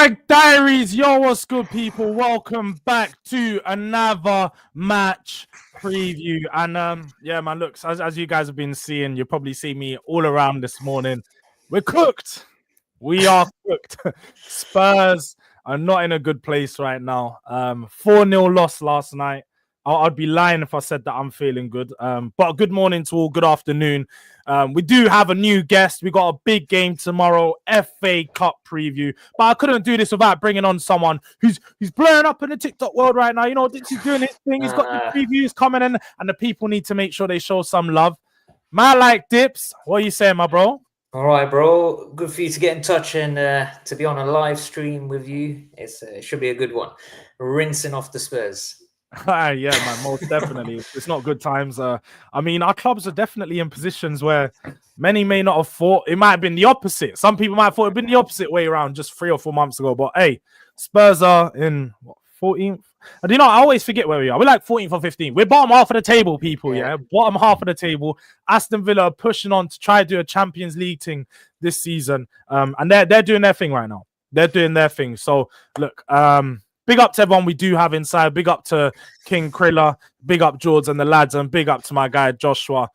Durag Diaries, yo, what's good, people? Welcome back to another match preview. And yeah, man, look, as you guys have been seeing, you probably see me all around this morning. We're cooked. We are cooked. Spurs are not in a good place right now. 4-0 loss last night. I'd be lying if I said that I'm feeling good. But good morning to all, good afternoon. We do have a new guest. We got a big game tomorrow, FA Cup preview. But I couldn't do this without bringing on someone who's blowing up in the TikTok world right now. You know, he's doing his thing. He's got the previews coming in, and the people need to make sure they show some love. Man like Dips, what are you saying, my bro? All right, bro. Good for you to get in touch and to be on a live stream with you. It should be a good one. Rinsing off the Spurs. Yeah, man, most definitely. It's not good times. I mean, our clubs are definitely in positions where many may not have thought. It might have been the opposite. Some people might have thought it'd been the opposite way around just 3 or 4 months ago. But hey, Spurs are in 14th. And you know, I always forget where we are. We're like 14th or 15th. We're bottom half of the table, people. Yeah, bottom half of the table. Aston Villa are pushing on to try to do a Champions League thing this season. And they're doing their thing right now. They're doing their thing. So look, big up to everyone we do have inside. Big up to King Krilla. Big up Jords and the lads. And big up to my guy Joshua.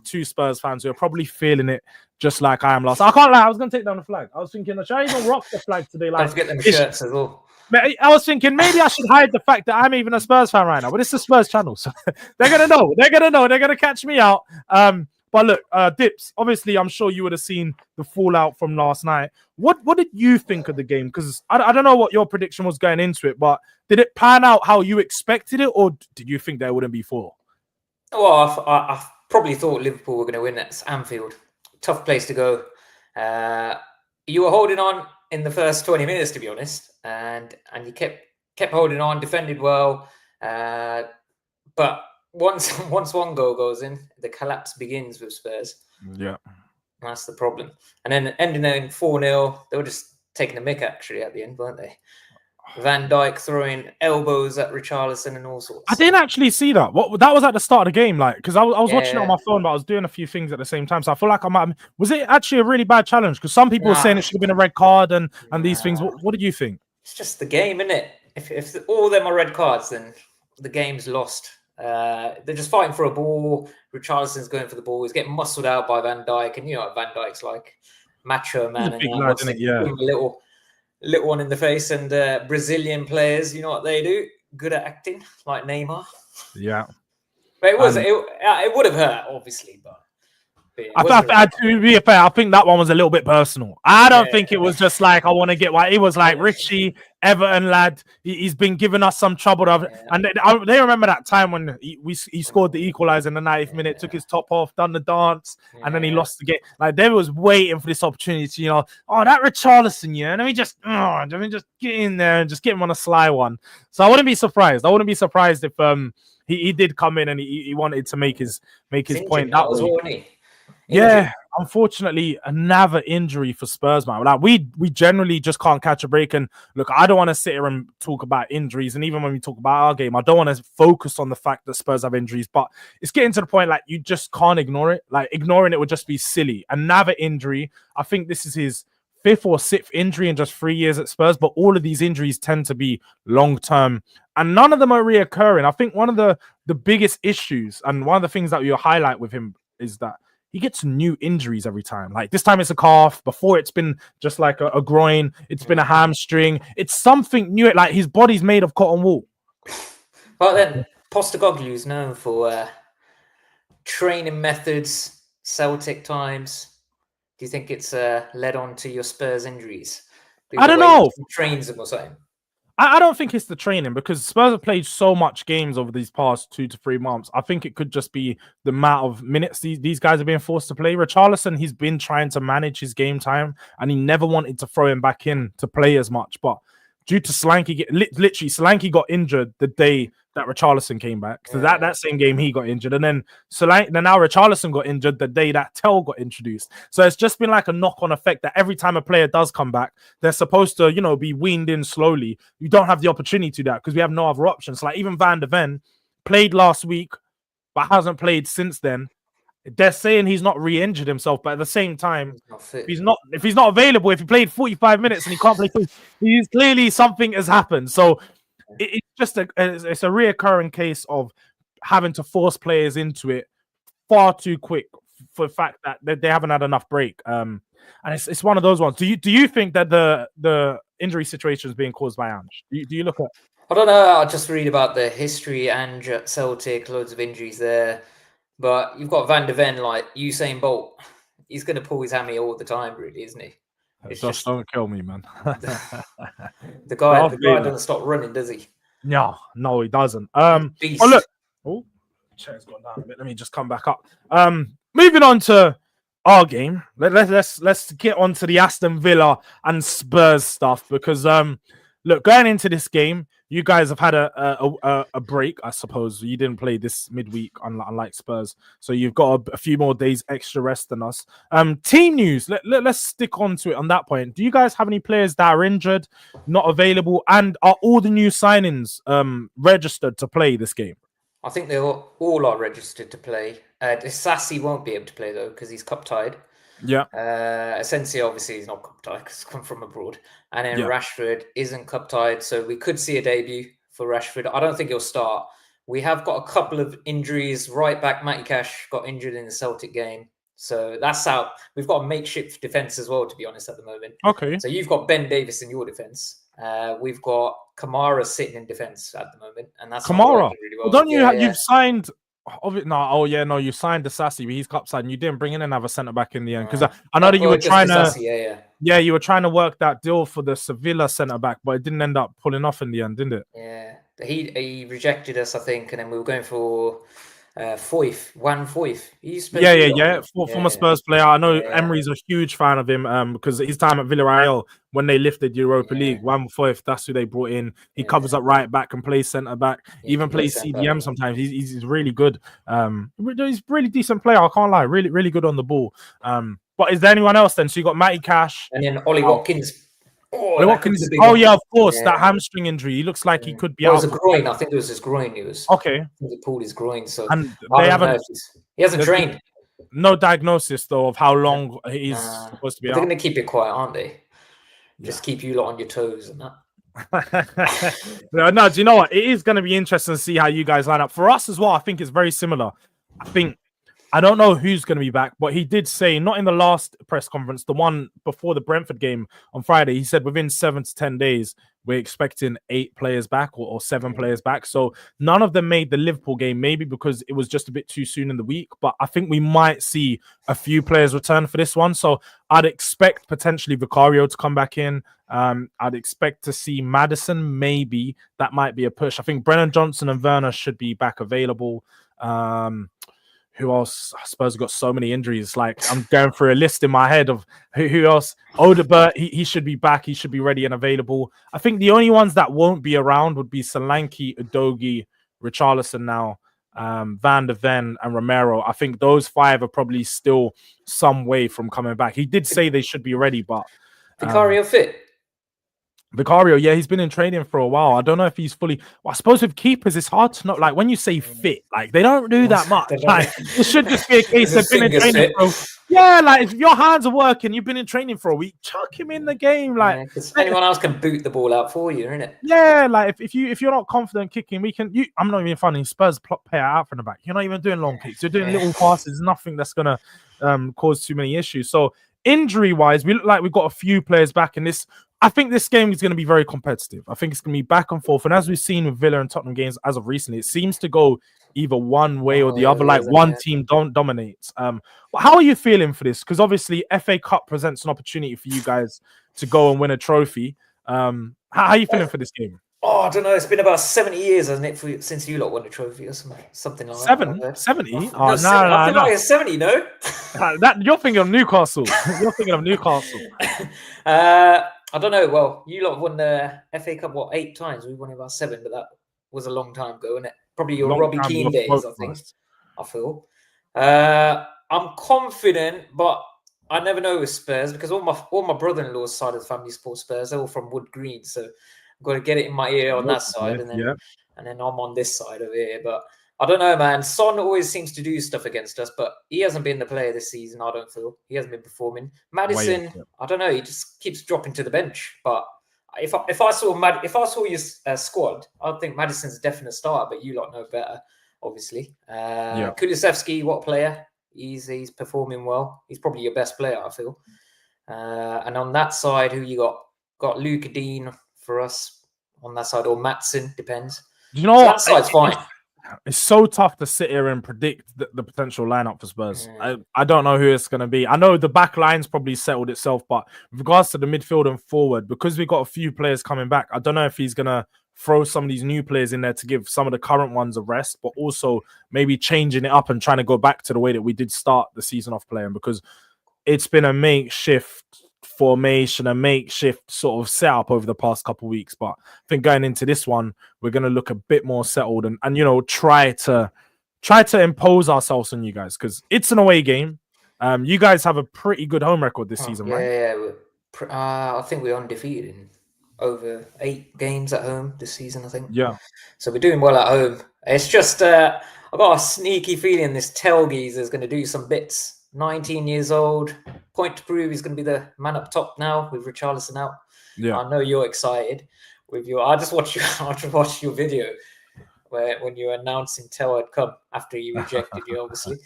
2 Spurs fans who are probably feeling it just like I am last. I can't lie. I was going to take down the flag. I was thinking, should I even rock the flag today? Like, don't forget them shirts as well. I was thinking maybe I should hide the fact that I'm even a Spurs fan right now. But it's the Spurs channel. So they're going to know. They're going to know. They're going to catch me out. But look, Dips, obviously, I'm sure you would have seen the fallout from last night. What did you think of the game? Because I don't know what your prediction was going into it, but did it pan out how you expected it, or did you think there wouldn't be 4? Well, I probably thought Liverpool were going to win at Anfield. Tough place to go. You were holding on in the first 20 minutes, to be honest, and you kept holding on, defended well, but once one goal goes in, the collapse begins with Spurs. Yeah, that's the problem. And then ending in 4-0, they were just taking a mick actually at the end, weren't they? Van Dijk throwing elbows at Richarlison and all sorts. I didn't actually see that. That was at the start of the game, like, because I was watching it on my phone, but I was doing a few things at the same time. So I feel like was it actually a really bad challenge? Because some people were saying it should have been a red card and these things. What did you think? It's just the game, isn't it? If all of them are red cards, then the game's lost. They're just fighting for a ball. Richarlison's going for the ball. He's getting muscled out by Van Dijk, and you know what Van Dijk's like, macho man, and lad, a little one in the face. And Brazilian players, you know what they do? Good at acting, like Neymar. Yeah, but it would have hurt, obviously, but. To be fair, I think that one was a little bit personal. I don't think it was just like I want to get why. It was like Richie, Everton lad. He's been giving us some trouble. And they remember that time when he scored the equalizer in the 90th minute, took his top off, done the dance, and then he lost the game. Like they was waiting for this opportunity. You know, that Richarlison, yeah. Let me just get in there and just get him on a sly one. So I wouldn't be surprised. If he did come in and he wanted to make his point that way. Yeah, unfortunately, another injury for Spurs, man. Like we generally just can't catch a break. And look, I don't want to sit here and talk about injuries. And even when we talk about our game, I don't want to focus on the fact that Spurs have injuries. But it's getting to the point like you just can't ignore it. Like ignoring it would just be silly. Another injury. I think this is his 5th or 6th injury in just 3 years at Spurs. But all of these injuries tend to be long term, and none of them are reoccurring. I think one of the biggest issues and one of the things that you highlight with him is that he gets new injuries every time. Like this time it's a calf. Before it's been just like a groin. It's been a hamstring. It's something new. Like his body's made of cotton wool. Well, then Postecoglou is known for training methods, Celtic times. Do you think it's led on to your Spurs injuries? I don't know. Trains them or something. I don't think it's the training because Spurs have played so much games over these past 2 to 3 months. I think it could just be the amount of minutes these guys are being forced to play. Richarlison, he's been trying to manage his game time and he never wanted to throw him back in to play as much. But due to Solanke, literally Solanke got injured the day that Richarlison came back. So that same game he got injured. And then now Richarlison got injured the day that Tell got introduced. So it's just been like a knock-on effect that every time a player does come back, they're supposed to, be weaned in slowly. You don't have the opportunity to do that because we have no other options. Like even Van de Ven played last week, but hasn't played since then. they're saying he's not re-injured himself, but at the same time, He's not fit. if he's not available, if he played 45 minutes and he can't play, he's clearly something has happened. So it's just it's a reoccurring case of having to force players into it far too quick for the fact that they haven't had enough break. And it's one of those ones. Do you think that the injury situation is being caused by Ange? Do you look at? I don't know. I just read about the history. Ange at Celtic, loads of injuries there. But you've got Van de Ven, like Usain Bolt. He's going to pull his hammy all the time, really, isn't he? It's just don't kill me, man. the guy doesn't stop running, does he? No, he doesn't. Beast. Oh look, oh, chair's gone down a bit. Let me just come back up. Moving on to our game. Let's get on to the Aston Villa and Spurs stuff because look, going into this game, you guys have had a break, I suppose. You didn't play this midweek, unlike Spurs, so you've got a few more days extra rest than us. Team news. Let's stick on to it on that point. Do you guys have any players that are injured, not available, and are all the new signings registered to play this game? I think they all are registered to play. Sassy won't be able to play though because he's cup tied. Yeah. Essentially, obviously, he's not cup tied because he's come from abroad. And then Rashford isn't cup tied, so we could see a debut for Rashford. I don't think he'll start. We have got a couple of injuries. Right back, Matty Cash got injured in the Celtic game. So that's out. We've got a makeshift defence as well, to be honest, at the moment. Okay. So you've got Ben Davis in your defence. We've got Kamara sitting in defence at the moment. And that's Kamara. Really well. Don't you? You've signed... you signed the Sassy, but he's cup side, and you didn't bring in another centre back in the end because I know that you were trying to, you were trying to work that deal for the Sevilla centre back, but it didn't end up pulling off in the end, didn't it? Yeah, he rejected us, I think, and then we were going for Foyth. Former Spurs player. I know Emery's a huge fan of him because his time at Villarreal when they lifted Europa League, Foyth, that's who they brought in. He covers up right back and plays centre back, even plays CDM sometimes. He's really good. He's a really decent player. I can't lie, really, really good on the ball. But is there anyone else then? So you got Matty Cash and then Ollie Watkins. Of course, that hamstring injury. He looks like he could be out. It was a groin. I think it was his groin. He pulled his groin. So and he hasn't trained. No diagnosis though of how long he's supposed to be out. They're going to keep it quiet, aren't they? Just keep you lot on your toes and that. No, do you know what? It is going to be interesting to see how you guys line up. For us as well, I think it's very similar. I don't know who's going to be back, but he did say, not in the last press conference, the one before the Brentford game on Friday, he said within 7 to 10 days, we're expecting 8 players back or 7 players back. So none of them made the Liverpool game, maybe because it was just a bit too soon in the week. But I think we might see a few players return for this one. So I'd expect potentially Vicario to come back in. I'd expect to see Maddison, maybe. That might be a push. I think Brennan Johnson and Werner should be back available. Who else? I suppose got so many injuries. Like I'm going through a list in my head of who else. Odegaard, he should be back. He should be ready and available. I think the only ones that won't be around would be Solanke, Udogie, Richarlison now, Van de Ven, and Romero. I think those 5 are probably still some way from coming back. He did say they should be ready, but Vicario fit. Vicario, he's been in training for a while. I don't know if he's fully. Well, I suppose with keepers, it's hard to know. Like when you say fit, like they don't do that much. Like it should just be a case of been in training. Like if your hands are working, you've been in training for a week, chuck him in the game. Like anyone else can boot the ball out for you, isn't it? Yeah, like if you're not confident kicking, we can. I'm not even funny. Spurs play it out from the back. You're not even doing long kicks. You're doing little passes. Nothing that's gonna cause too many issues. So injury wise, we look like we've got a few players back in this. I think this game is going to be very competitive. I think it's going to be back and forth. And as we've seen with Villa and Tottenham games as of recently, it seems to go either one way or the other. Like one team dominates. But how are you feeling for this? Because obviously FA Cup presents an opportunity for you guys to go and win a trophy. How are you feeling for this game? Oh, I don't know. It's been about 70 years, hasn't it, since you lot won a trophy or something like that. 70? No, I feel like it's 70, no? You're thinking of Newcastle. You're thinking of Newcastle. I don't know. Well, you lot won the FA Cup, 8 times? We won about 7, but that was a long time ago, isn't it? Probably your Robbie Keane days, I think. I feel. I'm confident, but I never know with Spurs because all my brother-in-law's side of the family support Spurs. They're all from Wood Green, so I've got to get it in my ear on that side, and then I'm on this side of here. But I don't know, man. Son always seems to do stuff against us, but he hasn't been the player this season. I don't feel he hasn't been performing. Maddison, I don't know. He just keeps dropping to the bench. But if I saw your squad, I'd think Maddison's a definite starter. But you lot know better, obviously. Kulusevski, what a player? He's performing well. He's probably your best player, I feel. And on that side, who you got? Got Luca Dean for us on that side, or Matson, depends. You know so what? That side's fine. It's so tough to sit here and predict the potential lineup for Spurs. I don't know who it's going to be. I know the back line's probably settled itself, but with regards to the midfield and forward, because we've got a few players coming back, I don't know if he's going to throw some of these new players in there to give some of the current ones a rest, but also maybe changing it up and trying to go back to the way that we did start the season off playing, because it's been a makeshift formation, a makeshift sort of setup over the past couple of weeks. But I think going into this one, we're going to look a bit more settled and you know, try to impose ourselves on you guys, because it's an away game. You guys have a pretty good home record this season, right? Yeah. I think we're undefeated in over 8 games at home this season, I think. Yeah. So we're doing well at home. It's just I've got a sneaky feeling this Telgees is going to do some bits. 19 years old, point to prove. He's going to be the man up top now with Richarlison out. Yeah, I know you're excited with your. I just watched your video when you were announcing Tel had come after he rejected you, obviously.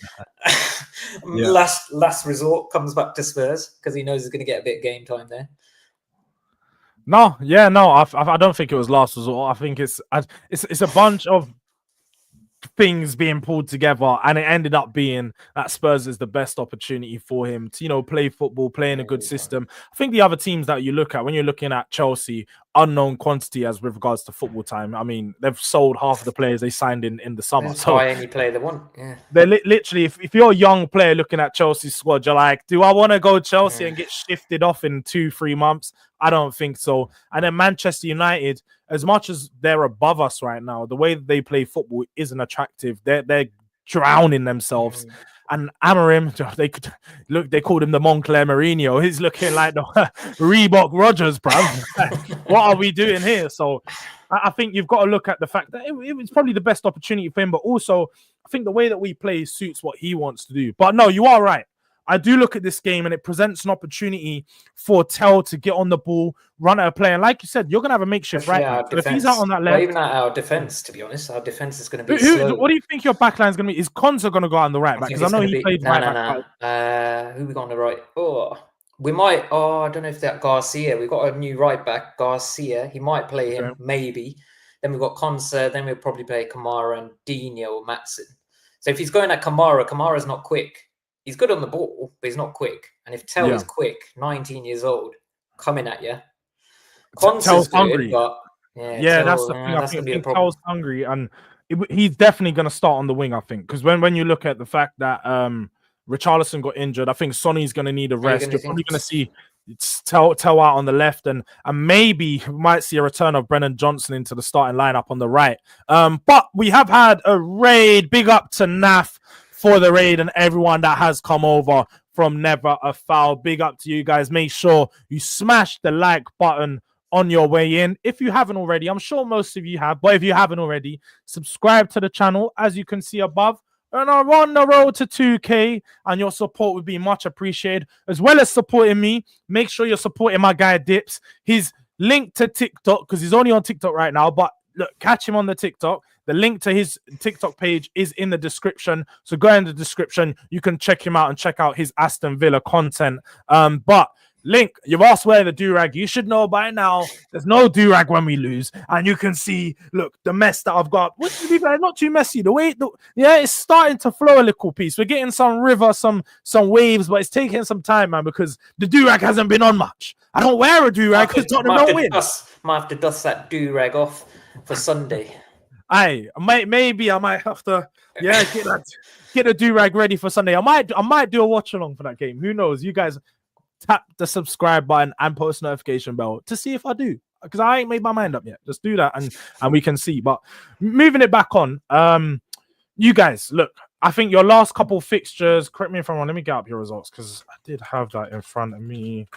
Last resort, comes back to Spurs because he knows he's going to get a bit of game time there. No, I don't think it was last resort. I think it's a bunch of things being pulled together, and it ended up being that Spurs is the best opportunity for him to, you know, play football, play in a good system. I think the other teams that you look at when you're looking at Chelsea, unknown quantity as with regards to football time. I mean, they've sold half of the players they signed in the summer. That's why any player they want. Yeah, they're literally, if you're a young player looking at Chelsea's squad, you're like, do I want to go Chelsea and get shifted off in 2-3 months? I don't think so. And then Manchester United, as much as they're above us right now, the way that they play football isn't attractive. They're drowning themselves. And Amorim, they called him the Moncler Mourinho. He's looking like the Reebok Rodgers, bro. What are we doing here? So I think you've got to look at the fact that it was probably the best opportunity for him, but also I think the way that we play suits what he wants to do. But no, you are right. I do look at this game and it presents an opportunity for Tel to get on the ball, run at a play. And like you said, you're going to have a makeshift right back. If he's out on that left. Even at our defense, to be honest, our defense is going to be slow. What do you think your backline is going to be? Is Konsa going to go on the right back? Because I know he played right back. Who we got on the right? We might. I don't know if that Garcia. We've got a new right back, Garcia. He might play him, maybe. Then we've got Konsa. Then we'll probably play Kamara and Dino or Matson. So if he's going at Kamara's not quick. He's good on the ball, but he's not quick. And if Tel is quick, 19 years old, coming at you, Tel's hungry. But that's the thing. I think Tel's hungry, and he's definitely going to start on the wing. I think because when you look at the fact that Richarlison got injured, I think Sonny's going to need a rest. You're probably going to see Tel out on the left, and maybe we might see a return of Brennan Johnson into the starting lineup on the right. But we have had a raid. Big up to Naf for the raid and everyone that has come over from Never a Foul. Big up to you guys. Make sure you smash the like button on your way in. If you haven't already, I'm sure most of you have, but if you haven't already, subscribe to the channel as you can see above. And I'm on the road to 2K, and your support would be much appreciated. As well as supporting me, make sure you're supporting my guy Dips. He's linked to TikTok because he's only on TikTok right now, but look, catch him on the TikTok. The link to his TikTok page is in the description. So go in the description. You can check him out and check out his Aston Villa content. But Link, you've asked where the Durag. You should know by now. There's no Durag when we lose. And you can see, look, the mess that I've got. Which to be fair, not too messy. It's starting to flow a little piece. We're getting some river, some waves, but it's taking some time, man, because the Durag hasn't been on much. I don't wear a Durag because Tottenham don't win. Might have to dust that Durag off for Sunday. Maybe I might have to, get a Durag ready for Sunday. I might do a watch along for that game. Who knows? You guys tap the subscribe button and post notification bell to see if I do, because I ain't made my mind up yet. Just do that and we can see. But moving it back on, you guys, look, I think your last couple fixtures, correct me if I'm wrong, let me get up your results because I did have that in front of me.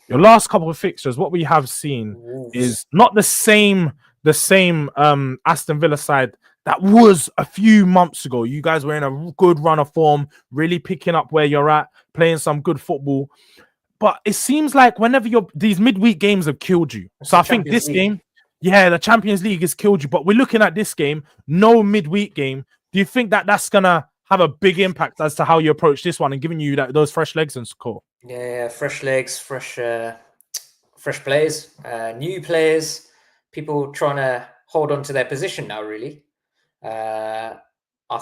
Your last couple of fixtures, what we have seen is not the same Aston Villa side that was a few months ago. You guys were in a good run of form, really picking up where you're at, playing some good football. But it seems like whenever these midweek games have killed you. So I think this game, the Champions League has killed you. But we're looking at this game, no midweek game. Do you think that that's gonna have a big impact as to how you approach this one and giving you those fresh legs and score? Yeah, fresh legs, fresh players, new players, people trying to hold on to their position now. Really, I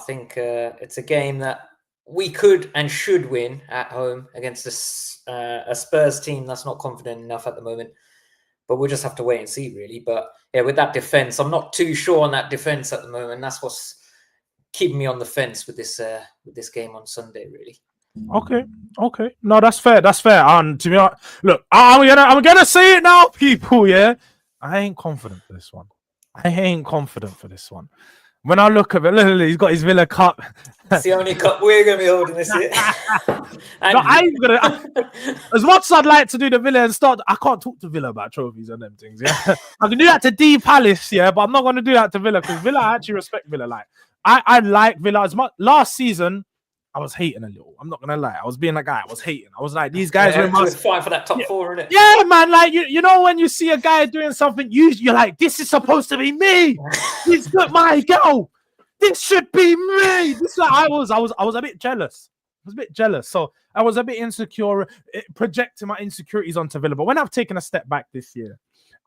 think it's a game that we could and should win at home against a Spurs team that's not confident enough at the moment. But we'll just have to wait and see, really. But yeah, with that defense, I'm not too sure on that defense at the moment. That's what's keeping me on the fence with this game on Sunday, really. Okay. No, that's fair. And to be honest, look, I'm gonna say it now, people. Yeah, I ain't confident for this one. When I look at it, look, he's got his Villa Cup. It's the only cup we're going to be holding this year. No, as much as I'd like to do the Villa and start, I can't talk to Villa about trophies and them things. Yeah, I can do that to D Palace, yeah, but I'm not going to do that to Villa because Villa, I actually respect Villa. Like, I like Villa as much. Last season, I was hating a little. I'm not gonna lie. I was being that guy. I was hating. I was like, these guys are fighting for that top four, isn't it? Yeah, man. Like you know, when you see a guy doing something, you're like, this is supposed to be me. He's got my girl. This should be me. This like I was a bit jealous. So I was a bit insecure, projecting my insecurities onto Villa. But when I've taken a step back this year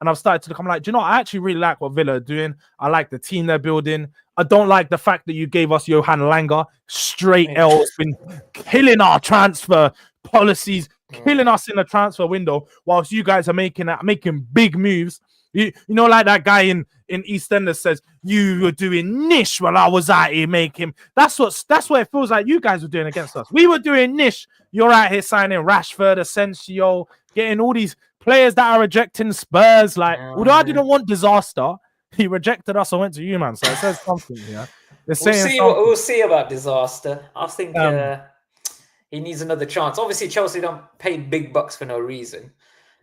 and I've started to look, I'm like, do you know, I actually really like what Villa are doing. I like the team they're building. I don't like the fact that you gave us Johan Langer. Straight L's, been killing our transfer policies, killing us in the transfer window, whilst you guys are making big moves. You know, like that guy in EastEnders says, you were doing niche while I was out here making. That's what it feels like you guys were doing against us. We were doing niche. You're out here signing Rashford, Asensio, getting all these players that are rejecting Spurs. Like, although I didn't want disaster, he rejected us and went to you, man. So it says something here. We'll see about disaster. I think he needs another chance. Obviously, Chelsea don't pay big bucks for no reason.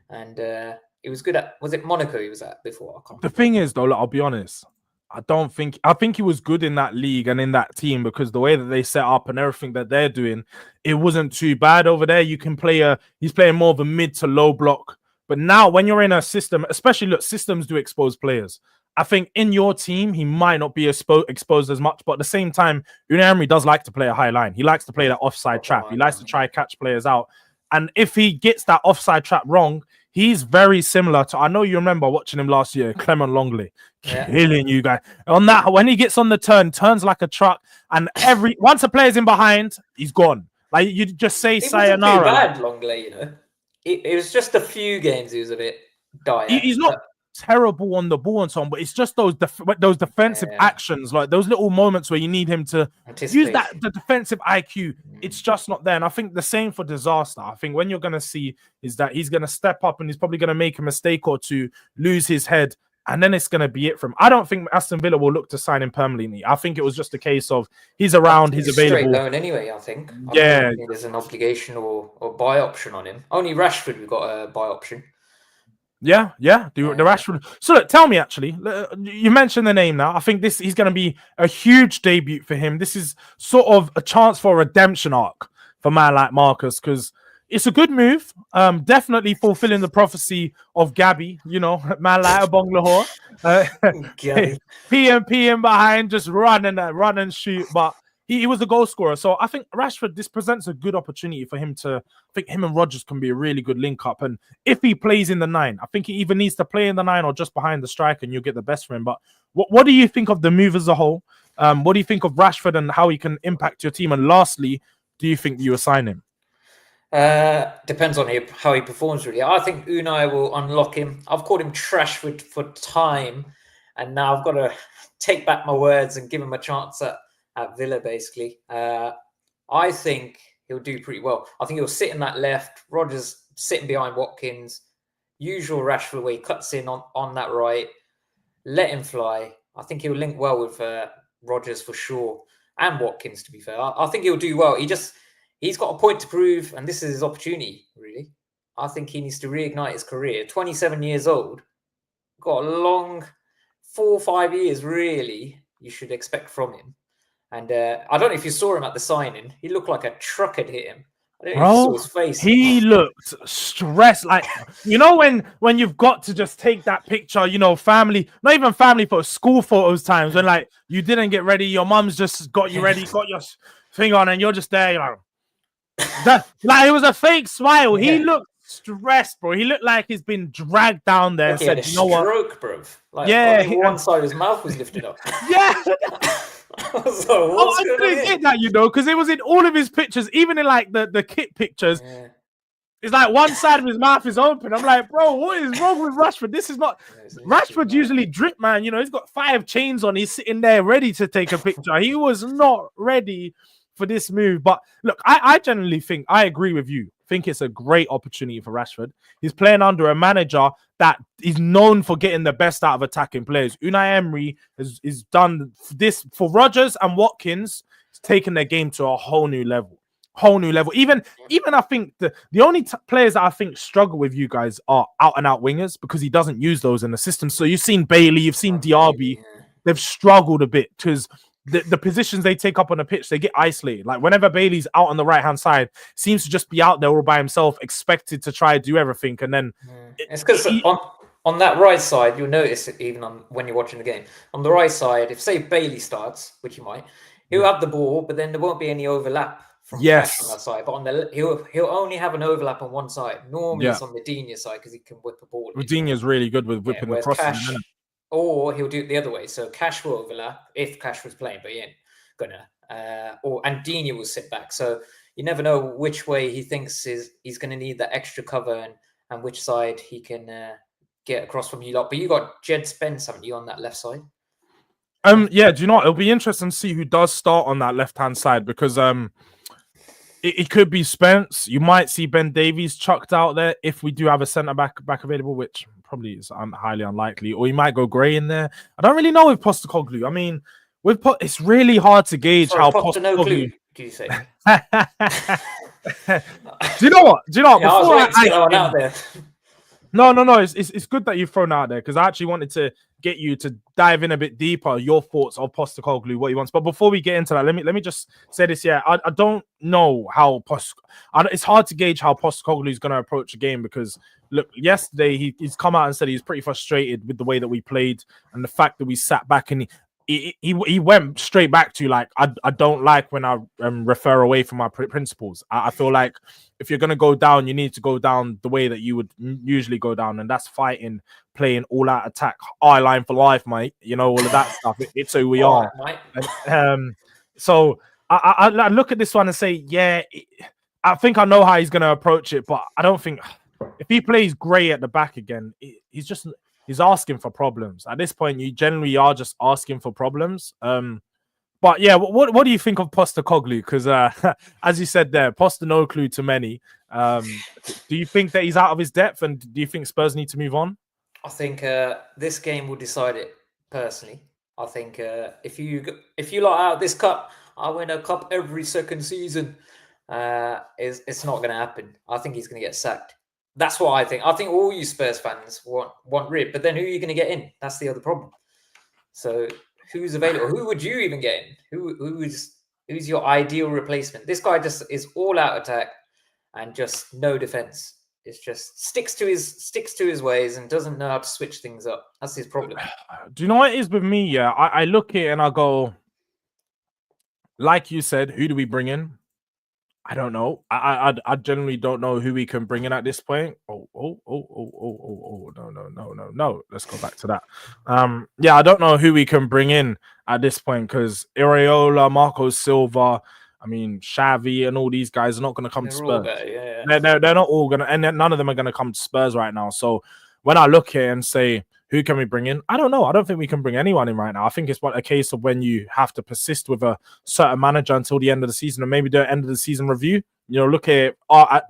And he was good at, was it Monaco he was at before? The thing is, though, I'll be honest. I think he was good in that league and in that team because the way that they set up and everything that they're doing, it wasn't too bad over there. You can play he's playing more of a mid to low block. But now when you're in a system, especially look, systems do expose players. I think in your team, he might not be exposed as much, but at the same time, Unai Emery does like to play a high line. He likes to play that offside trap. He likes to try and catch players out. And if he gets that offside trap wrong, he's very similar to, I know you remember watching him last year, Clement Longley, killing you guys. On that, when he gets on the turns like a truck, and once a player's in behind, he's gone. Like, you just say sayonara. He wasn't too bad, Longley, you know. It was just a few games he was a bit dire. He's not terrible on the ball and so on, but it's just those defensive actions, like those little moments where you need him to use the defensive IQ. It's just not there. And I think the same for disaster. I think when you're going to see is that he's going to step up and he's probably going to make a mistake or two, lose his head, and then it's going to be it from him. I don't think Aston Villa will look to sign him permanently. I think it was just a case of he's around, he's available. Straight loan anyway, I think. I don't think there's an obligation or buy option on him. Only Rashford we've got a buy option. Yeah. The Rashford. So look, tell me, actually, you mentioned the name now. I think he's going to be a huge debut for him. This is sort of a chance for a redemption arc for a man like Marcus, because it's a good move. Definitely fulfilling the prophecy of Gabby, you know, man like a Bong Lahore. PM behind, just run and shoot. But he was the goal scorer. So I think Rashford, this presents a good opportunity for him to, I think him and Rodgers can be a really good link up. And if he plays in the 9, I think he either needs to play in the 9 or just behind the striker and you'll get the best for him. But what do you think of the move as a whole? What do you think of Rashford and how he can impact your team? And lastly, do you think you assign him? Depends on how he performs, really. I think Unai will unlock him. I've called him trash for time. And now I've got to take back my words and give him a chance at Villa, basically. I think he'll do pretty well. I think he'll sit in that left, Rodgers sitting behind Watkins, usual Rashford way, cuts in on that right, let him fly. I think he'll link well with Rodgers for sure, and Watkins, to be fair. I think he'll do well. He's got a point to prove, and this is his opportunity, really. I think he needs to reignite his career. 27 years old, got a long 4 or 5 years, really, you should expect from him. And I don't know if you saw him at the signing. He looked like a truck had hit him. I don't know if you saw his face. He looked stressed. Like, when you've got to just take that picture, family, not even family photos, school photos times when like you didn't get ready, your mum's just got you ready, got your thing on, and you're just there, like it was a fake smile. Yeah. He looked stressed, bro. He looked like he's been dragged down there. Like he had a stroke, bro. Like only one side of his mouth was lifted up. Yeah. So I couldn't get that, because it was in all of his pictures, even in like the kit pictures. Yeah. It's like one side of his mouth is open. I'm like, bro, what is wrong with Rashford? This is not Rashford's usually drip, man. He's got 5 chains on. He's sitting there ready to take a picture. He was not ready for this move. But look, I generally think I agree with you. I think it's a great opportunity for Rashford. He's playing under a manager that is known for getting the best out of attacking players. Unai Emery has done this for Rodgers and Watkins. He's taken their game to a whole new level. Even I think the only players that I think struggle with you guys are out and out wingers, because he doesn't use those in the system. So you've seen Bailey, you've seen Diaby. They've struggled a bit because the positions they take up on the pitch, they get isolated. Like whenever Bailey's out on the right-hand side, seems to just be out there all by himself, expected to try to do everything. And then it's because on that right side, you'll notice it even when you're watching the game. On the right side, if say Bailey starts, which he might, he'll have the ball, but then there won't be any overlap from Cash on that side. But on he'll only have an overlap on one side. Normally it's on the Digne side because he can whip a ball. Digne's really good with whipping the crosses. Or he'll do it the other way. So Cash will overlap if Cash was playing, but he ain't gonna. And Digne will sit back. So you never know which way he thinks he's going to need that extra cover and which side he can get across from you lot. But you got Jed Spence, haven't you, on that left side? Yeah. Do you know what? It'll be interesting to see who does start on that left-hand side, because it could be Spence. You might see Ben Davies chucked out there if we do have a centre back available, which probably is highly unlikely. Or you might go Gray in there. I don't really know with Postecoglou. I mean, it's really hard to gauge how Postecoglou. Do you say? Do you know what? Yeah, No. It's good that you've thrown out there, because I actually wanted to get you to dive in a bit deeper, your thoughts of Postecoglou, what he wants. But before we get into that, let me just say this. Yeah, I don't know how it's hard to gauge how Postecoglou is going to approach the game, because look, yesterday he's come out and said he's pretty frustrated with the way that we played and the fact that we sat back, and he went straight back to like, I don't like when I refer away from my principles. I feel like if you're going to go down, you need to go down the way that you would usually go down, and that's fighting, playing all out attack, eye line for life, mate. All of that stuff. It's who we are. So I look at this one and say, yeah, I think I know how he's going to approach it, but I don't think if he plays Gray at the back again, he's asking for problems. At this point, you generally are just asking for problems. But yeah, what do you think of Postecoglou? Because as you said there, Postecoglou to many. Do you think that he's out of his depth, and do you think Spurs need to move on? I think this game will decide it. Personally, I think if you lot out this cup, I win a cup every second season. It's not going to happen. I think he's going to get sacked. That's what I think. I think all you Spurs fans want rid, but then who are you going to get in? That's the other problem. So who's available? Who would you even get in? Who's your ideal replacement? This guy just is all out attack and just no defense. It's just sticks to his ways and doesn't know how to switch things up. That's his problem. Do you know what it is with me? Yeah, I look at it and I go, like you said, who do we bring in? I don't know. I generally don't know who we can bring in at this point. No. Let's go back to that. Yeah, I don't know who we can bring in at this point, because Iraola, Marco Silva, I mean, Xavi and all these guys are not going to come to Spurs. They're not all going to, and none of them are going to come to Spurs right now. So when I look here and say, who can we bring in? I don't know. I don't think we can bring anyone in right now. I think it's a case of when you have to persist with a certain manager until the end of the season, and maybe do an end of the season review. Look at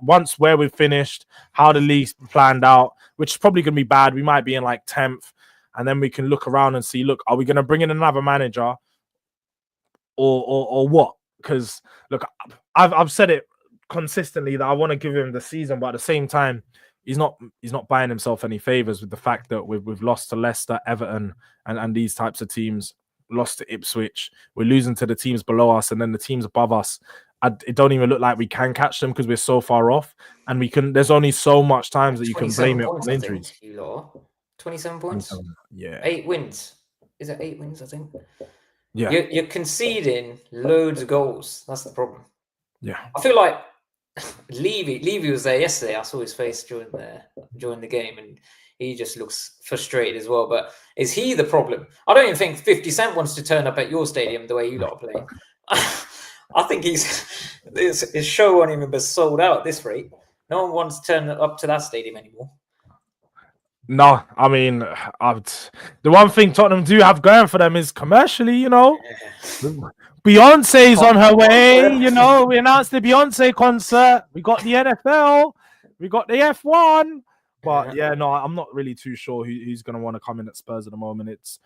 once where we've finished, how the league's planned out, which is probably going to be bad. We might be in like 10th, and then we can look around and see, look, are we going to bring in another manager or what? Because look, I've said it consistently that I want to give him the season, but at the same time, he's not buying himself any favors with the fact that we've lost to Leicester, Everton, and these types of teams. lost to Ipswich. We're losing to the teams below us, and then the teams above us. It don't even look like we can catch them because we're so far off, and we can. There's only so much times that you can blame it points, on injuries. You lot. 27 points. Yeah. 8 wins. Is it 8 wins? I think. Yeah. You're conceding loads of goals. That's the problem. Yeah. I feel like Levy was there yesterday. I saw his face during the game, and he just looks frustrated as well. But is he the problem? I don't even think 50 Cent wants to turn up at your stadium the way you lot are playing. I think his show won't even be sold out at this rate. No one wants to turn up to that stadium anymore. No, I mean, the one thing Tottenham do have going for them is commercially, you know. Beyonce's on her way, you know. We announced the Beyonce concert. We got the NFL. We got the F1. But yeah, no, I'm not really too sure who's going to want to come in at Spurs at the moment. It's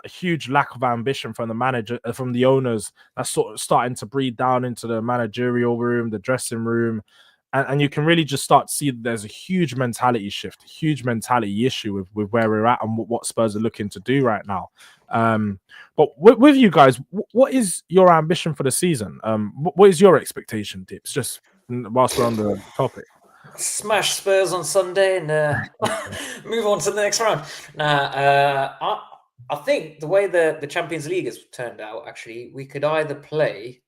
a huge lack of ambition from the manager, from the owners. That's sort of starting to breathe down into the managerial room, the dressing room. And you can really just start to see that there's a huge mentality shift, a huge mentality issue with where we're at and what Spurs are looking to do right now. But with you guys, what is your ambition for the season? What is your expectation, Dips? Just whilst we're on the topic. Smash Spurs on Sunday and move on to the next round. I think the way the Champions League has turned out, actually, we could either play.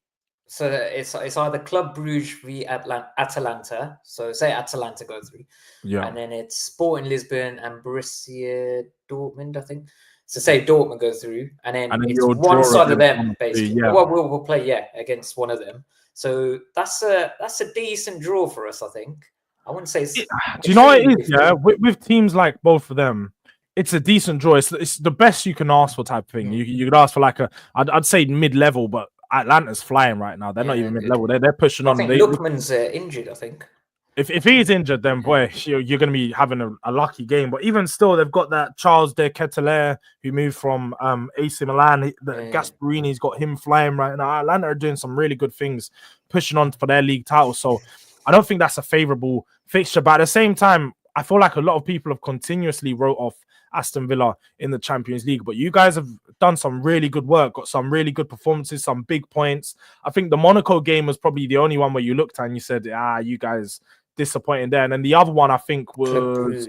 So it's either Club Brugge v Atalanta. So say Atalanta go through, and then it's Sporting Lisbon and Borussia Dortmund, I think. So say Dortmund go through, and then it's one side of them basically. Yeah. Well, we'll play against one of them. So that's a decent draw for us, I think. I wouldn't say. Do you know what it is? Yeah, with teams like both of them, it's a decent draw. It's the best you can ask for type of thing. You could ask for like I'd say mid-level, but Atlanta's flying right now. They're not even mid-level. They're pushing on. I think Lookman's injured, I think. If he's injured, then boy, you're going to be having a lucky game. But even still, they've got that Charles de Ketelaere who moved from AC Milan. Gasparini's got him flying right now. Atlanta are doing some really good things, pushing on for their league title. So I don't think that's a favourable fixture. But at the same time, I feel like a lot of people have continuously wrote off Aston Villa in the Champions League, but you guys have done some really good work, got some really good performances, some big points. I think the Monaco game was probably the only one where you looked at and you said, you guys disappointing there. And then the other one I think was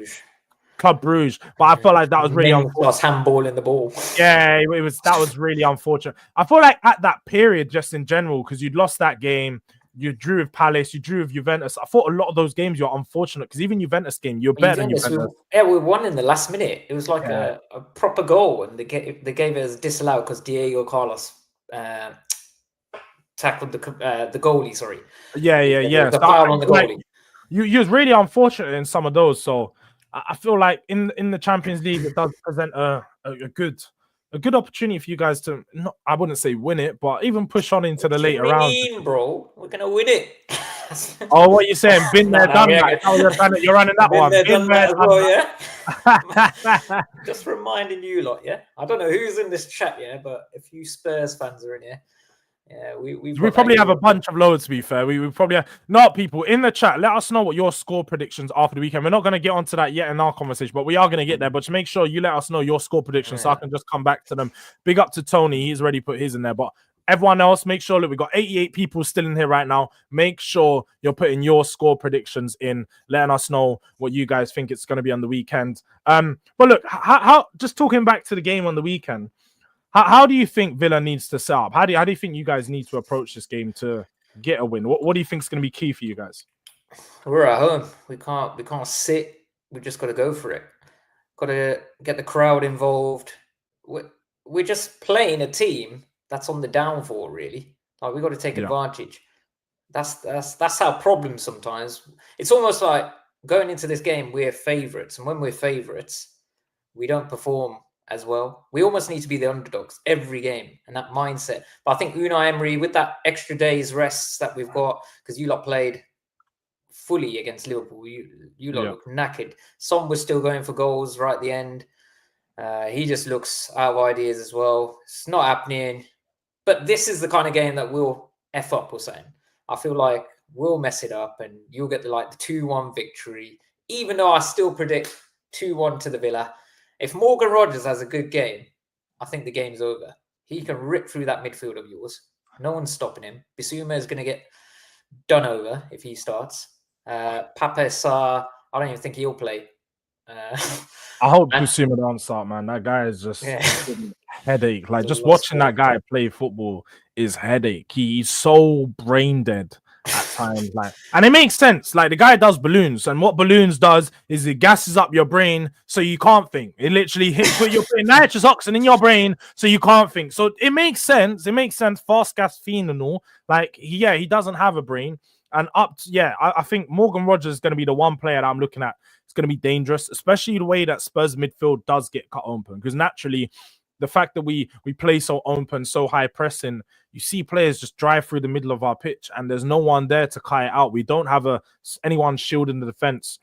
Club Brugge. But I felt like that was really unfortunate. Handball in the ball. Yeah, that was really unfortunate. I feel like at that period, just in general, because you'd lost that game, you drew with Palace, you drew with Juventus. I thought a lot of those games you're unfortunate because even Juventus game, you're better than Juventus. We won in the last minute. It was like a proper goal, and they gave it as disallowed because Diego Carlos tackled the goalie. Sorry. Yeah. The foul on the goalie. You was really unfortunate in some of those. So I feel like in the Champions League, it does present a good opportunity for you guys to, I wouldn't say win it, but even push on into the later rounds. Bro, we're gonna win it. Oh, what are you saying? Been there, done that. You're running that one. Been there, done that as well, yeah. Just reminding you lot, yeah. I don't know who's in this chat, yeah, but if you Spurs fans are in here, yeah, we probably have a bunch of loads, to be fair. We probably have not people in the chat. Let us know what your score predictions after the weekend. We're not going to get onto that yet in our conversation, but we are going to get there. But to make sure you let us know your score predictions so I can just come back to them. Big up to Tony. He's already put his in there. But everyone else, make sure that we've got 88 people still in here right now. Make sure you're putting your score predictions in, letting us know what you guys think it's going to be on the weekend. But look, how just talking back to the game on the weekend, how do you think Villa needs to set up? How do you think you guys need to approach this game to get a win? What do you think is going to be key for you guys? We're at home. We can't sit. We just got to go for it. Got to get the crowd involved. We're just playing a team that's on the downfall, really. Like we got to take advantage. That's our problem sometimes. It's almost like going into this game, we're favourites, and when we're favourites, we don't perform as well. We almost need to be the underdogs every game, and that mindset. But I think Unai Emery, with that extra day's rests that we've got, because you lot played fully against Liverpool, you lot look knackered. Son was still going for goals right at the end. He just looks out of ideas as well. It's not happening. But this is the kind of game that we'll F up, we're saying. I feel like we'll mess it up, and you'll get the 2-1 victory, even though I still predict 2-1 to the Villa. If Morgan Rogers has a good game, I think the game's over. He can rip through that midfield of yours. No one's stopping him. Bissouma is going to get done over if he starts. Pape Sarr, I don't even think he'll play. I hope Bissouma don't start, man. That guy is just headache. Like, just watching that guy play football is headache. He's so brain dead at times. Like, and it makes sense. Like, the guy does balloons, and what balloons does is it gasses up your brain so you can't think. It literally put your nitrous oxide in your brain so you can't think. So it makes sense. It makes sense. Fast gas fiend and all. Like, he doesn't have a brain. And I think Morgan Rogers is going to be the one player that I'm looking at. It's going to be dangerous, especially the way that Spurs midfield does get cut open. Because naturally, the fact that we play so open, so high pressing, you see players just drive through the middle of our pitch, and there's no one there to cut it out. We don't have anyone shielding the defense.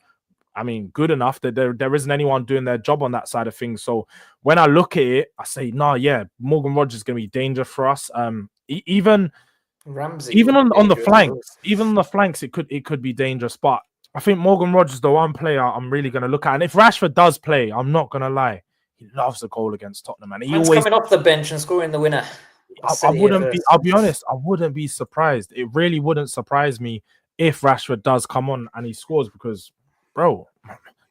I mean, good enough that there isn't anyone doing their job on that side of things. So when I look at it, I say, Morgan Rogers is going to be dangerous for us. Even Ramsey, even on the flanks, it could be dangerous. But I think Morgan Rogers is the one player I'm really going to look at. And if Rashford does play, I'm not going to lie, he loves a goal against Tottenham. And he always coming off the bench and scoring the winner. I'll be honest, I wouldn't be surprised. It really wouldn't surprise me if Rashford does come on and he scores, because, bro,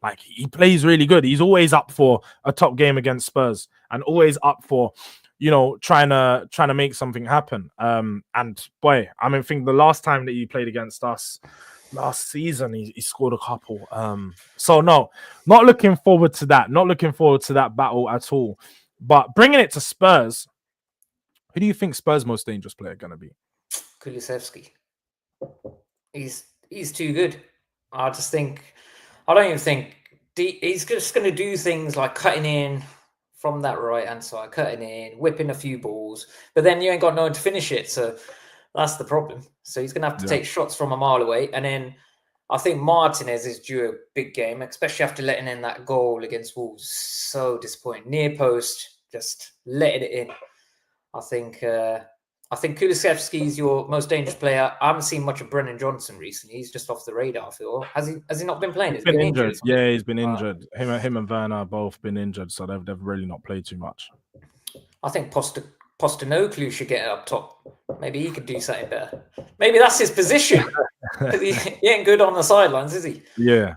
like, he plays really good. He's always up for a top game against Spurs and always up for, trying to make something happen. And boy, I think the last time that he played against us last season, he scored a couple. So no, not looking forward to that. Not looking forward to that battle at all. But bringing it to Spurs, who do you think Spurs' most dangerous player going to be? Kulusevski. He's too good. I don't even think he's just going to do things like cutting in from that right hand side, cutting in, whipping a few balls, but then you ain't got no one to finish it. So that's the problem. So he's going to have to take shots from a mile away. And then I think Martinez is due a big game, especially after letting in that goal against Wolves. So disappointing. Near post, just letting it in. I think Kulusevski is your most dangerous player. I haven't seen much of Brennan Johnson recently. He's just off the radar, I feel. Has he not been playing? He's been injured. Yeah, he's been injured. Him and Werner have both been injured, so they've really not played too much. I think Postecoglou should get up top. Maybe he could do something better. Maybe that's his position. he ain't good on the sidelines, is he? Yeah.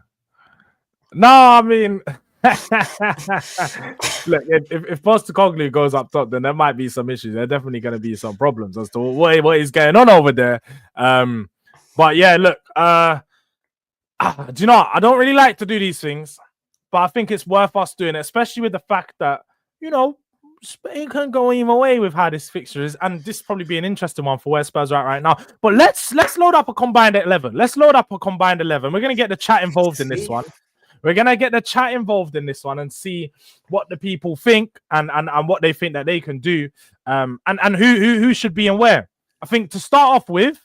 No, I mean, look, if Postecoglou goes up top, then there might be some issues. There's definitely going to be some problems as to what is going on over there. But yeah, look, do you know what? I don't really like to do these things, but I think it's worth us doing it, especially with the fact that, it can go either way with how this fixture is, and this probably be an interesting one for where Spurs are at right now. But let's load up a combined 11. We're going to get the chat involved in this one. We're going to get the chat involved in this one and see what the people think and what they think that they can do, and who should be and where. I think to start off with,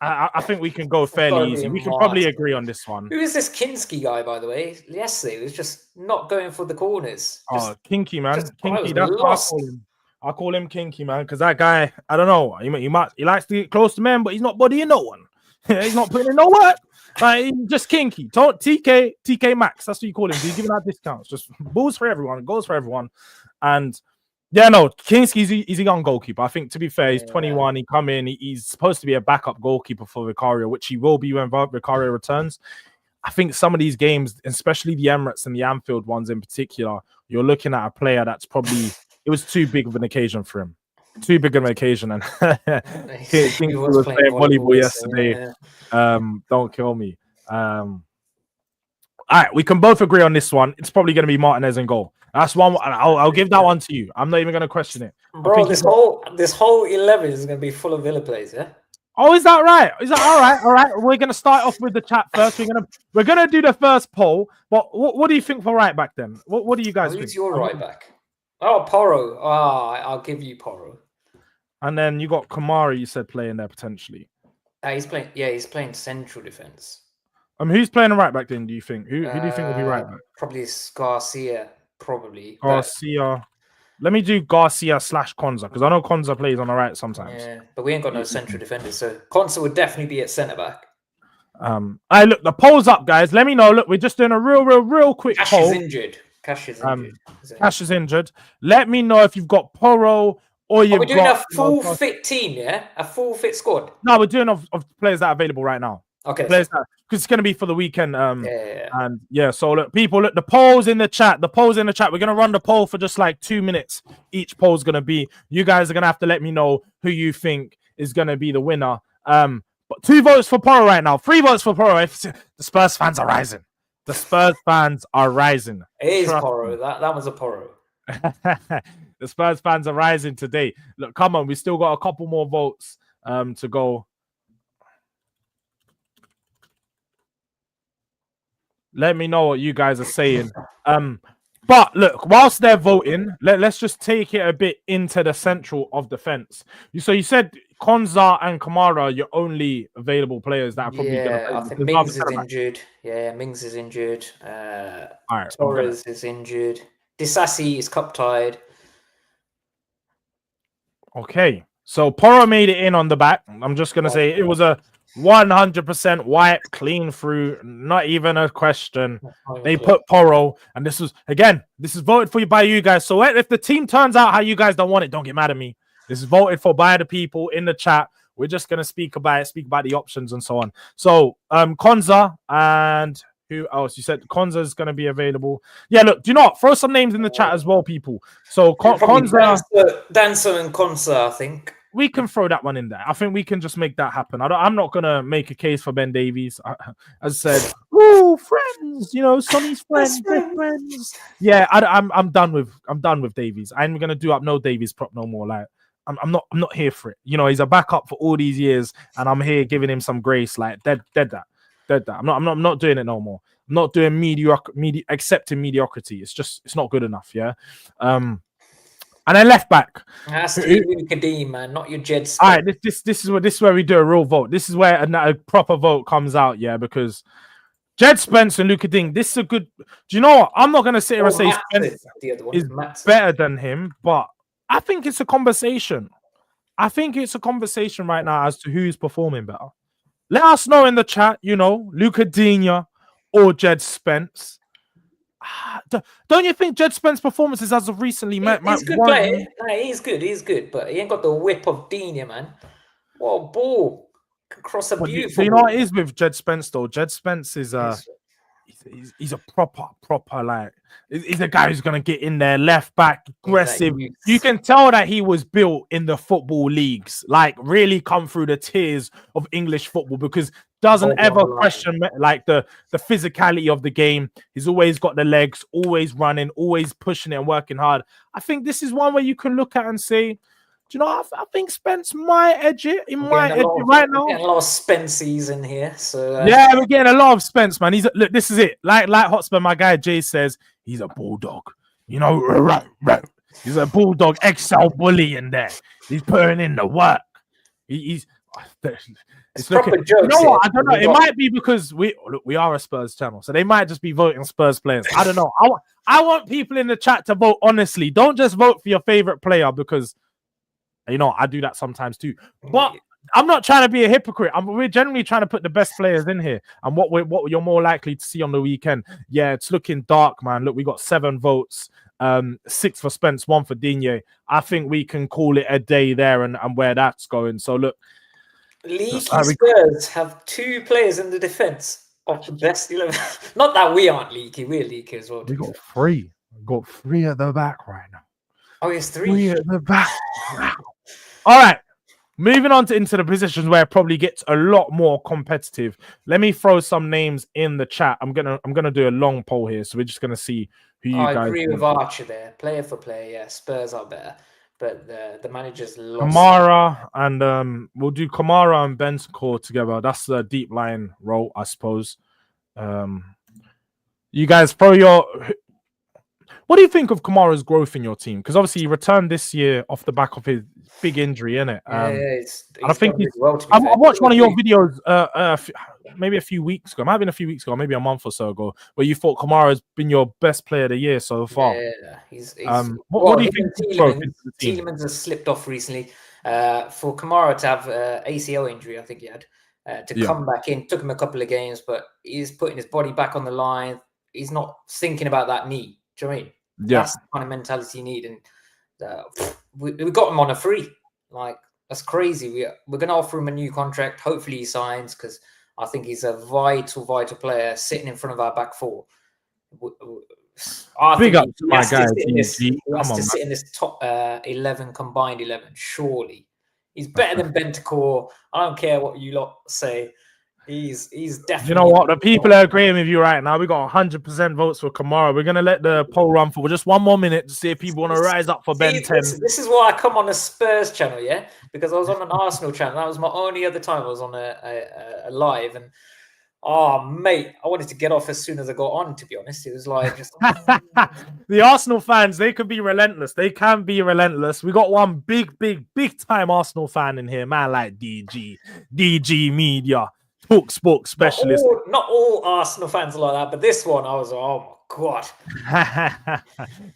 I think we can go fairly easy. We can probably agree on this one. Who is this Kinski guy, by the way? Yesterday he was just not going for the corners. Kinky, man. Kinky, that's what I call him. I call him Kinky, man, because that guy, I don't know. He likes to get close to men, but he's not bodying no one. He's not putting in no work. He's just kinky. TK Max. That's what you call him. He's giving out discounts. Just balls for everyone. Goes for everyone. And yeah, no, Kinski's he's a young goalkeeper. I think, to be fair, he's 21. He come in. He's supposed to be a backup goalkeeper for Vicario, which he will be when Vicario returns. I think some of these games, especially the Emirates and the Anfield ones in particular, you're looking at a player that's probably, it was too big of an occasion for him. Too big of an occasion. And he was playing volleyball yesterday. Yeah. Don't kill me. All right, we can both agree on this one. It's probably going to be Martinez in goal. That's one. I'll give that one to you. I'm not even going to question it. Bro, this whole 11 is going to be full of Villa players, yeah? Oh, is that right? Is that all right? All right. We're going to start off with the chat first. We're gonna do the first poll. But what do you think for right back then? What do you guys think? Who's your right back? Oh, Porro. I'll give you Porro. And then you got Kamara, you said, playing there potentially. He's playing central defense. Who's playing the right back then, do you think? Who do you think will be right back? Probably Garcia, probably. Garcia. Let me do Garcia / Konza, because I know Konza plays on the right sometimes. Yeah, but we ain't got no central defenders, so Konza would definitely be at centre back. Look, the poll's up, guys. Let me know. Look, we're just doing a real quick Ash poll. is injured. Cash is injured. Cash is injured. Let me know if you've got Porro or you've doing got a full fit team, yeah? A full fit squad? No, we're doing of players that are available right now. Okay. Players because it's going to be for the weekend. Yeah. And yeah, so look, people, look, the polls in the chat. We're going to run the poll for just like 2 minutes. Each poll is going to be, you guys are going to have to let me know who you think is going to be the winner. But 2 votes for Porro right now. 3 votes for Porro. The Spurs fans are rising. The Spurs fans are rising. It is Porro. That was a Porro. The Spurs fans are rising today. Look, come on, we still got a couple more votes to go. Let me know what you guys are saying. But look, whilst they're voting, let's just take it a bit into the central of defense. So you said Konza and Kamara are your only available players that are probably going to play. I think Mings is injured. Yeah, Mings is injured. Right, Torres is injured. Disasi is cup tied. Okay, so Porro made it in on the back. I'm just going to say it was a 100% wipe, clean through, not even a question. They put Porro, and this is voted for by you guys. So if the team turns out how you guys don't want it, don't get mad at me. This is voted for by the people in the chat. We're just gonna speak about the options and so on. So Konza and who else? You said Konza is gonna be available. Yeah, look, do you know what? Throw some names in the chat as well, people. So Konza, Danso and Konza, I think. We can throw that one in there. I think we can just make that happen. I'm not gonna make a case for Ben Davies. As I said, friends, Sonny's friends, friends. Yeah, I'm done with Davies. I'm gonna do up no Davies prop no more. Like I'm not here for it. He's a backup for all these years, and I'm here giving him some grace. Like dead that. I'm not doing it no more. I'm not doing accepting mediocrity. It's not good enough. Yeah. And then left back. It has to be Kadeem, man, not your Jed. All right, this is where we do a real vote. This is where a proper vote comes out, yeah, because Jed Spence and Luka Ding, this is a good. Do you know what? I'm not gonna sit here and say Spence is better than him, but I think it's a conversation. I think it's a conversation right now as to who's performing better. Let us know in the chat, Luka Ding or Jed Spence. Don't you think Jed Spence's performances as of recently he's good player. He's good, but he ain't got the whip of Dina, man. What a ball. Can cross a beautiful. So you know what it is with Jed Spence though? Jed Spence is he's a proper like he's a guy who's gonna get in there, left back, aggressive. You can tell that he was built in the football leagues, like really come through the tears of English football because doesn't ever question like the physicality of the game. He's always got the legs, always running, always pushing it and working hard. I think this is one where you can look at and say, do you know, I think Spence might edge it. He might edge it right now. We're getting a lot of Spenceys in here. So yeah, we're getting a lot of Spence, man. Look, this is it. Like Hotspur, my guy Jay says, he's a bulldog. Right. He's a bulldog XL bully in there. He's putting in the work. It's proper jokes. You know what? I don't know. It might be because we are a Spurs channel, so they might just be voting Spurs players. I don't know. I want people in the chat to vote honestly. Don't just vote for your favorite player because I do that sometimes too. But I'm not trying to be a hypocrite. We're generally trying to put the best players in here and what you're more likely to see on the weekend. Yeah, it's looking dark, man. Look, we got 7 votes. 6 for Spence, 1 for Digne. I think we can call it a day there and where that's going. So look. Leaky Spurs have 2 players in the defense of the best 11. Not that we aren't leaky, we're leaky as well. We got 3. We've got 3 at the back right now. Oh, it's 3. 3 at the back. All right. Moving on into the positions where it probably gets a lot more competitive. Let me throw some names in the chat. I'm gonna do a long poll here, so we're just gonna see who you guys. I agree with Archer there. Player for player, yeah. Spurs are better. But the managers lost. Kamara and we'll do Kamara and Bentancur together. That's the deep line role, I suppose. You guys throw your. What do you think of Kamara's growth in your team? Because obviously he returned this year off the back of his big injury, innit? I think I watched one of your videos maybe a few weeks ago. It might have been a few weeks ago, maybe a month or so ago, where you thought Kamara has been your best player of the year so far. Yeah, what do you think? Tielemans has slipped off recently. For Kamara to have ACL injury, I think he had, to come back in, took him a couple of games, but he's putting his body back on the line. He's not thinking about that knee. Do you know what I mean? Yeah. That's the kind of mentality you need. And we got him on a free. Like, that's crazy. We're going to offer him a new contract. Hopefully he signs, because I think he's a vital player sitting in front of our back four. Big up to my guy, DG. He has to sit in this top 11, combined 11, surely. He's better than Bentancur. I don't care what you lot say. He's definitely... You know what? The people are agreeing with you right now. We got 100% votes for Kamara. We're going to let the poll run for just one more minute to see if people want to rise up for Ben 10. This is why I come on a Spurs channel, yeah? Because I was on an Arsenal channel. That was my only other time I was on a live. And, oh, mate, I wanted to get off as soon as I got on, to be honest. It was like... Just... The Arsenal fans, they could be relentless. They can be relentless. We got one big time Arsenal fan in here, man, like DG Media. Talk specialist. Not all Arsenal fans are like that, but this one, I was like, oh my god.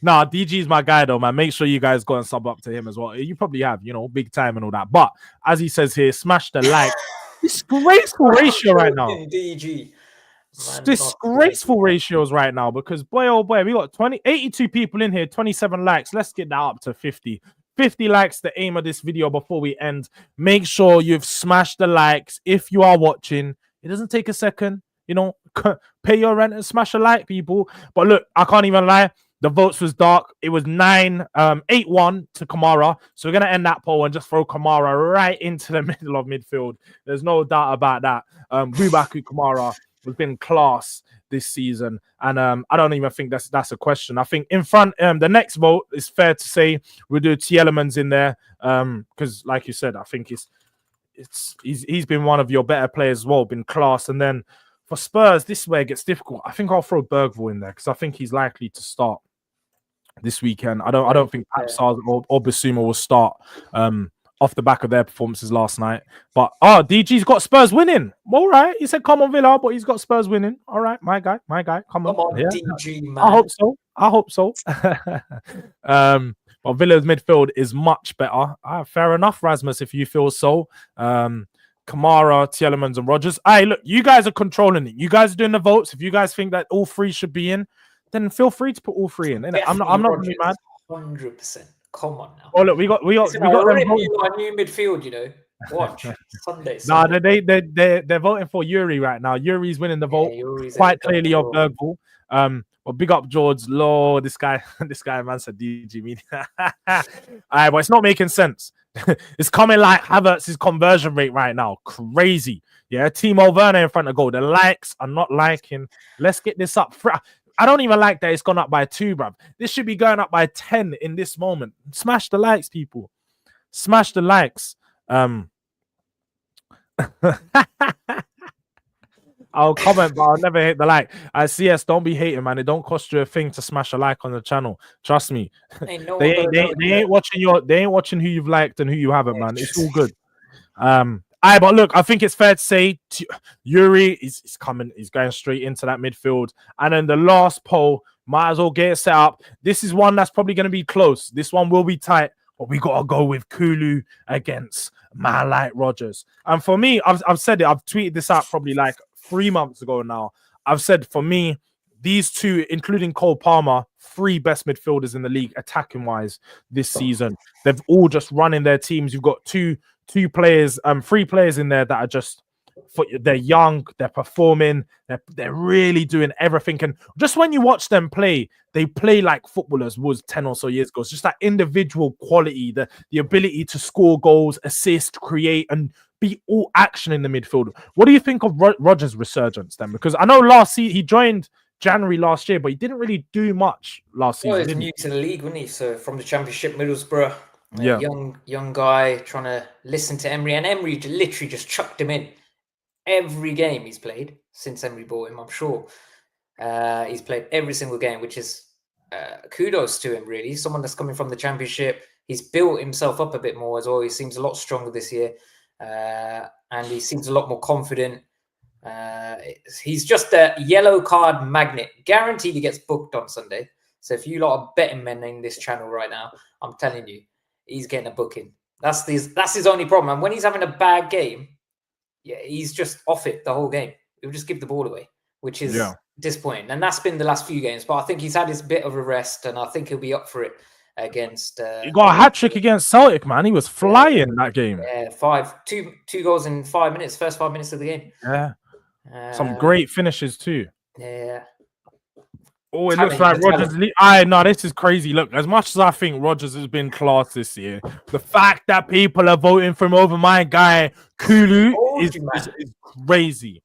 Nah, DG's my guy though, man. Make sure you guys go and sub up to him as well. You probably have, big time and all that. But as he says here, smash the like. Disgraceful ratio right now. DG. Man, disgraceful ratios right now, because boy, oh boy, we got 82 people in here, 27 likes. Let's get that up to 50. 50 likes, the aim of this video before we end. Make sure you've smashed the likes. If you are watching, it doesn't take a second, pay your rent and smash a like, people. But look, I can't even lie. The votes was dark. It was 8-1 to Kamara. So we're going to end that poll and just throw Kamara right into the middle of midfield. There's no doubt about that. Boubacar Kamara has been class this season, and I don't even think that's a question. I think in front, the next vote is fair to say we'll do Tielemans in there, because like you said, I think he's been one of your better players as well, been class. And then for Spurs, this is where it gets difficult. I think I'll throw Bergvall in there because I think he's likely to start this weekend. I don't think Papsar or Basuma will start off the back of their performances last night. But DG's got Spurs winning. All right, he said come on Villa, but he's got Spurs winning. All right, my guy, come on yeah. DG, man. I hope so. But Villa's midfield is much better. Fair enough, Rasmus, if you feel so. Kamara, Tielemans, and Rodgers. Hey, look, you guys are controlling it. You guys are doing the votes. If you guys think that all three should be in, then feel free to put all three in. I'm not gonna be mad. 100%. Come on now. Oh look, we got a new midfield, Watch Sunday. Nah, they're voting for Yuri right now. Yuri's winning the vote quite clearly of Bergvall. But big up Jords. Lord, this guy man said DG Media. Alright, but it's not making sense. It's coming like Havertz's conversion rate right now. Crazy. Yeah, Timo Werner in front of goal. The likes are not liking. Let's get this up. I don't even like that it's gone up by 2, bruv. This should be going up by 10 in this moment. Smash the likes, people. Smash the likes. I'll comment, but I'll never hit the like. CS, don't be hating, man. It don't cost you a thing to smash a like on the channel. Trust me. They ain't watching who you've liked and who you haven't, man. It's all good. But look, I think it's fair to say Yuri is coming. He's going straight into that midfield. And then the last poll, might as well get it set up. This is one that's probably going to be close. This one will be tight, but we got to go with Kulu against man like Rodgers. And for me, I've said it. I've tweeted this out probably like 3 months ago now. I've said for me, these two, including Cole Palmer, 3 best midfielders in the league attacking wise this season. They've all just running their teams. You've got two players, 3 players in there that are just, they're young, they're performing, they're really doing everything. And just when you watch them play, they play like footballers was 10 or so years ago. It's just that individual quality, the ability to score goals, assist, create, and be all action in the midfield. What do you think of Rodgers' resurgence then? Because I know last season he joined January last year, but he didn't really do much last season. Well, he's new to the league, wasn't he? So from the Championship, Middlesbrough. Yeah, young guy trying to listen to Emery, and Emery literally just chucked him in every game he's played since Emery bought him. I'm sure he's played every single game, which is kudos to him, really. Someone that's coming from the Championship. He's built himself up a bit more as well. He seems a lot stronger this year, and he seems a lot more confident. He's just a yellow card magnet. Guaranteed he gets booked on Sunday. So if you lot are betting men in this channel right now, I'm telling you, he's getting a booking. That's his only problem. And when he's having a bad game, yeah, he's just off it the whole game. He'll just give the ball away. which is disappointing. And that's been the last few games. But I think he's had his bit of a rest, and I think he'll be up for it against. He got a hat trick against Celtic, man. He was flying that game. Yeah, two goals in 5 minutes. First 5 minutes of the game. Yeah, some great finishes too. Yeah. Oh, it looks like Rodgers. No, this is crazy. Look, as much as I think Rodgers has been class this year, the fact that people are voting for him over my guy Kulu is crazy.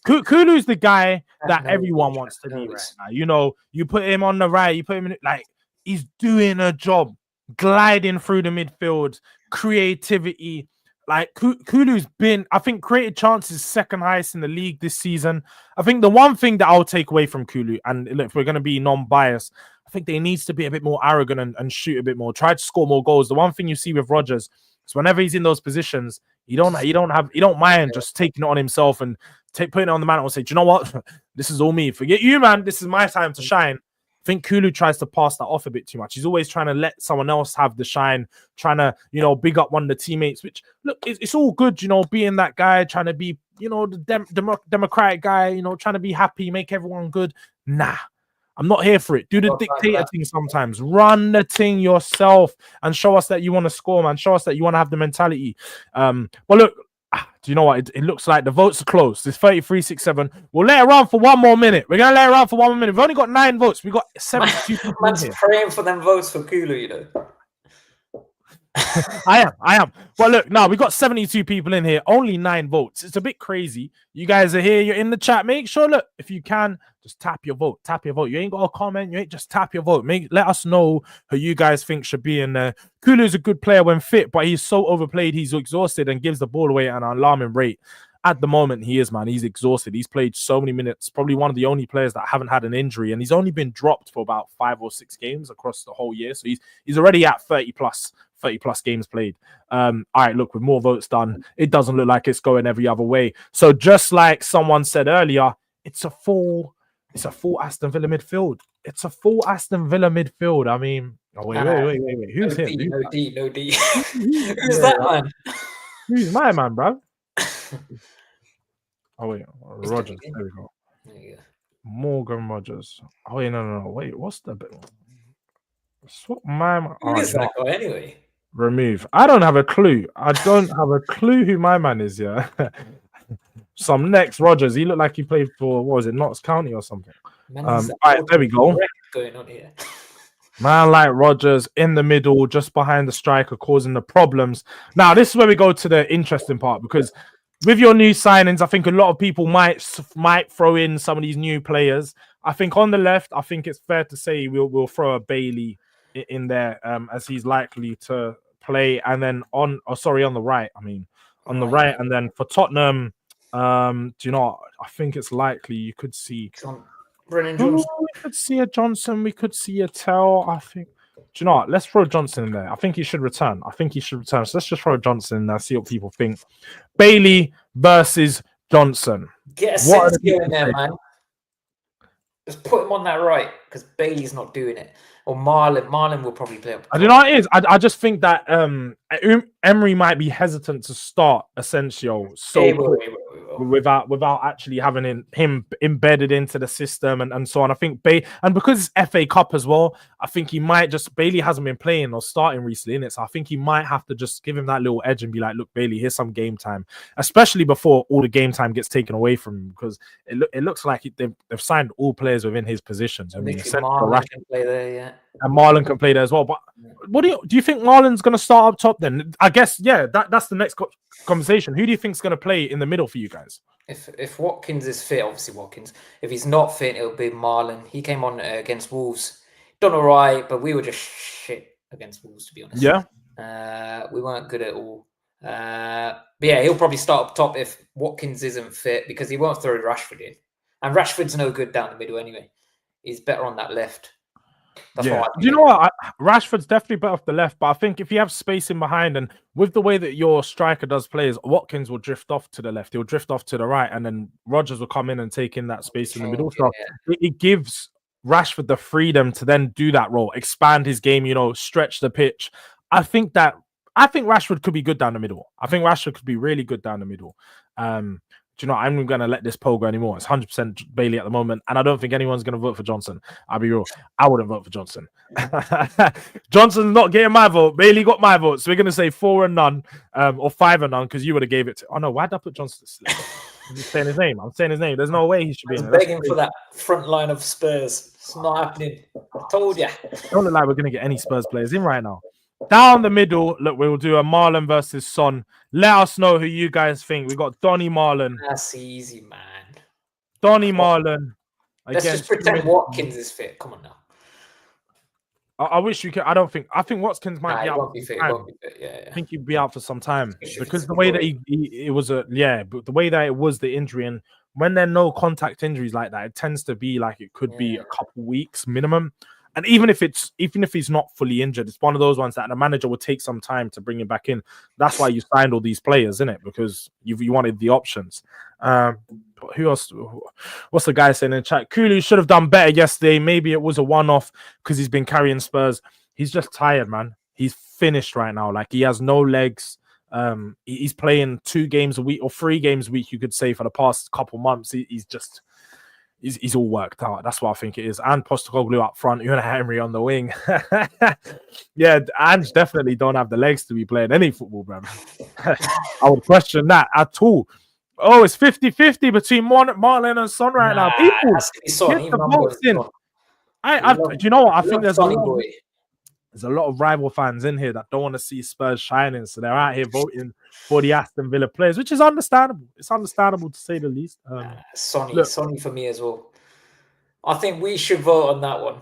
Kulu's the guy that everyone wants to be right now. You know, you put him on the right, you put him in, like, he's doing a job, gliding through the midfield, creativity. Like, Kulu's been, I think, created chances second highest in the league this season. I think the one thing that I'll take away from Kulu, and look, if we're going to be non-biased, I think they needs to be a bit more arrogant and shoot a bit more, try to score more goals. The one thing you see with Rodgers is whenever he's in those positions, he don't mind just taking it on himself and putting it on the mantle and say, do you know what? This is all me. Forget you, man. This is my time to shine. I think Kulu tries to pass that off a bit too much. He's always trying to let someone else have the shine, trying to, big up one of the teammates, which, look, it's all good, being that guy, trying to be, the democratic guy, trying to be happy, make everyone good. Nah, I'm not here for it. Do the dictator thing sometimes. Run the thing yourself and show us that you want to score, man. Show us that you want to have the mentality. Well, look, do you know what? It looks like the votes are close. It's 33-6-7. We'll let it run for one more minute. We're going to let it run for 1 more minute. We've only got 9 votes. We've got 72 people. Man's praying for them votes for Kulu, I am. Well, look, we got 72 people in here, only 9 votes. It's a bit crazy. You guys are here, you're in the chat. Make sure, look, if you can, just tap your vote. Tap your vote. You ain't got a comment, you ain't just tap your vote. Let us know who you guys think should be in there. Kulu's a good player when fit, but he's so overplayed, he's exhausted and gives the ball away at an alarming rate. At the moment, he is, man. He's exhausted. He's played so many minutes. Probably one of the only players that haven't had an injury, and he's only been dropped for about 5 or 6 games across the whole year. So he's already at 30 plus games played. All right, look, with more votes done, it doesn't look like it's going every other way. So just like someone said earlier, it's a full Aston Villa midfield. It's a full Aston Villa midfield. I mean, wait. Who's him? No D. Who's that man? Who's my man, bro? Oh wait, Rodgers. There we go. Morgan Rodgers. Oh wait, no. Wait, what's the bit? Swap my man. Who is that guy anyway? Remove. I don't have a clue. I don't have a clue who my man is. Yeah. Some next Rodgers. He looked like he played for, what was it, Notts County or something. All right, there we go. Going on here. Man like Rodgers in the middle, just behind the striker, causing the problems. Now, this is where we go to the interesting part, because with your new signings, I think a lot of people might throw in some of these new players. I think on the left, I think it's fair to say we'll throw a Bailey in there, as he's likely to play. And then on the right, on the right, and then for Tottenham, do you know, I think it's likely you could see Brennan Johnson. We could see a Johnson, we could see a Tell. I think, do you know what? Let's throw Johnson in there. I think he should return. So let's just throw Johnson in there, see what people think. Bailey versus Johnson. Get a Sensio in there, man. Just put him on that right, because Bailey's not doing it. Or Marlon will probably play up. I don't know what it is. I just think that Emery might be hesitant to start Asensio without actually having him embedded into the system and so on. I think and because it's FA Cup as well, I think he might Bailey hasn't been playing or starting recently, innit? So I think he might have to just give him that little edge and be like, look, Bailey, here's some game time, especially before all the game time gets taken away from him, because it looks like they've signed all players within his positions. I mean, Marlon can play there, yeah. And Marlon can play there as well. But what do you think Marlon's going to start up top then? I guess, yeah, that's the next conversation. Who do you think is going to play in the middle for you guys? If Watkins is fit, obviously Watkins. If he's not fit, it'll be Marlon. He came on against Wolves. Done all right, but we were just shit against Wolves, to be honest. Yeah. We weren't good at all. But yeah, he'll probably start up top if Watkins isn't fit, because he won't throw Rashford in. And Rashford's no good down the middle anyway. He's better on that left. That's Do you know what? Rashford's definitely better off the left, but I think if you have space in behind, and with the way that your striker does plays, Watkins will drift off to the left, he'll drift off to the right, and then Rodgers will come in and take in that space in the middle. So it gives Rashford the freedom to then do that role, expand his game, stretch the pitch. I think Rashford could be good down the middle. I think Rashford could be really good down the middle. do you know, I'm going to let this poll go anymore. It's 100% Bailey at the moment. And I don't think anyone's going to vote for Johnson. I'll be real. I wouldn't vote for Johnson. Johnson's not getting my vote. Bailey got my vote. So we're going to say 4 and none, or 5 and none, because you would have gave it to... Oh, no, why'd I put Johnson? I'm just saying his name. I'm saying his name. There's no way he should be in it. Begging for that front line of Spurs. It's not happening. I told you. Don't look like we're going to get any Spurs players in right now. Down the middle, look, we'll do a Marlon versus Son. Let us know who you guys think. We got Donny Marlon. That's easy, man. Donny Marlon. Let's just pretend Watkins is fit. Come on now. I wish you could. I think Watkins might be out. Won't be fit. Won't be fit. Yeah. I think he'd be out for some time because the way that it was but the way that it was the injury, and when there are no contact injuries like that, it tends to be like it could be a couple weeks minimum. And even if he's not fully injured, it's one of those ones that the manager would take some time to bring him back in. That's why you signed all these players, isn't it? Because you wanted the options. But who else? What's the guy saying in the chat? Kulu should have done better yesterday. Maybe it was a one-off because he's been carrying Spurs. He's just tired, man. He's finished right now. Like, he has no legs. He's playing 2 games a week or 3 games a week, you could say, for the past couple months. He's all worked out. That's what I think it is. And Postecoglou up front, Una Henry on the wing. Yeah, Ange definitely don't have the legs to be playing any football, bro. I would question that at all. Oh, it's 50-50 between Marlon and Son right now. People, get the votes in. Do you know what? I think there's a lot of rival fans in here that don't want to see Spurs shining, so they're out here voting for the Aston Villa players, which is understandable. It's understandable to say the least. Sonny for me as well. I think we should vote on that one.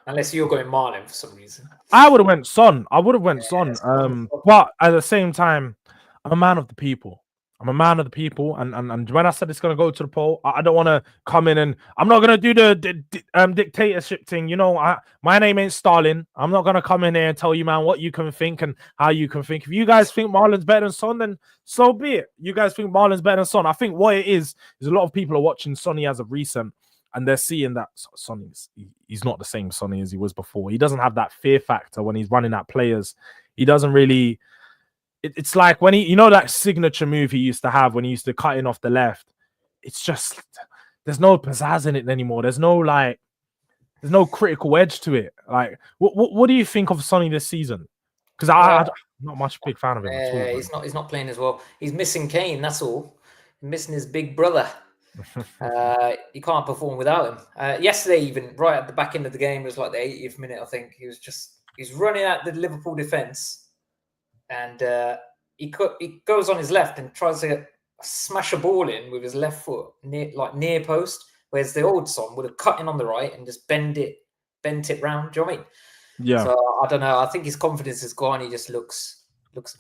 Unless you're going Marlon for some reason. I would have went Son. But at the same time, I'm a man of the people. And when I said it's going to go to the poll, I don't want to come in and I'm not going to do the dictatorship thing. You know, my name ain't Stalin. I'm not going to come in here and tell you, man, what you can think and how you can think. If you guys think Marlon's better than Son, then so be it. You guys think Marlon's better than Son. I think what it is a lot of people are watching Sonny as of recent and they're seeing that he's not the same Sonny as he was before. He doesn't have that fear factor when he's running at players. He doesn't really... It's like when that signature move he used to have when he used to cut in off the left. It's just there's no pizzazz in it anymore. There's no critical edge to it. Like, what do you think of Sonny this season? Because I'm not much big fan of him at all. He's not playing as well. He's missing Kane. That's all. He's missing his big brother. He can't perform without him. Yesterday, even right at the back end of the game, it was like the 80th minute. I think he's running at the Liverpool defense. And he goes on his left and tries to smash a ball in with his left foot near post, whereas the old Son would have cut in on the right and just bent it round. Do you know what I mean? Yeah. So I don't know. I think his confidence is gone. He just looks. That's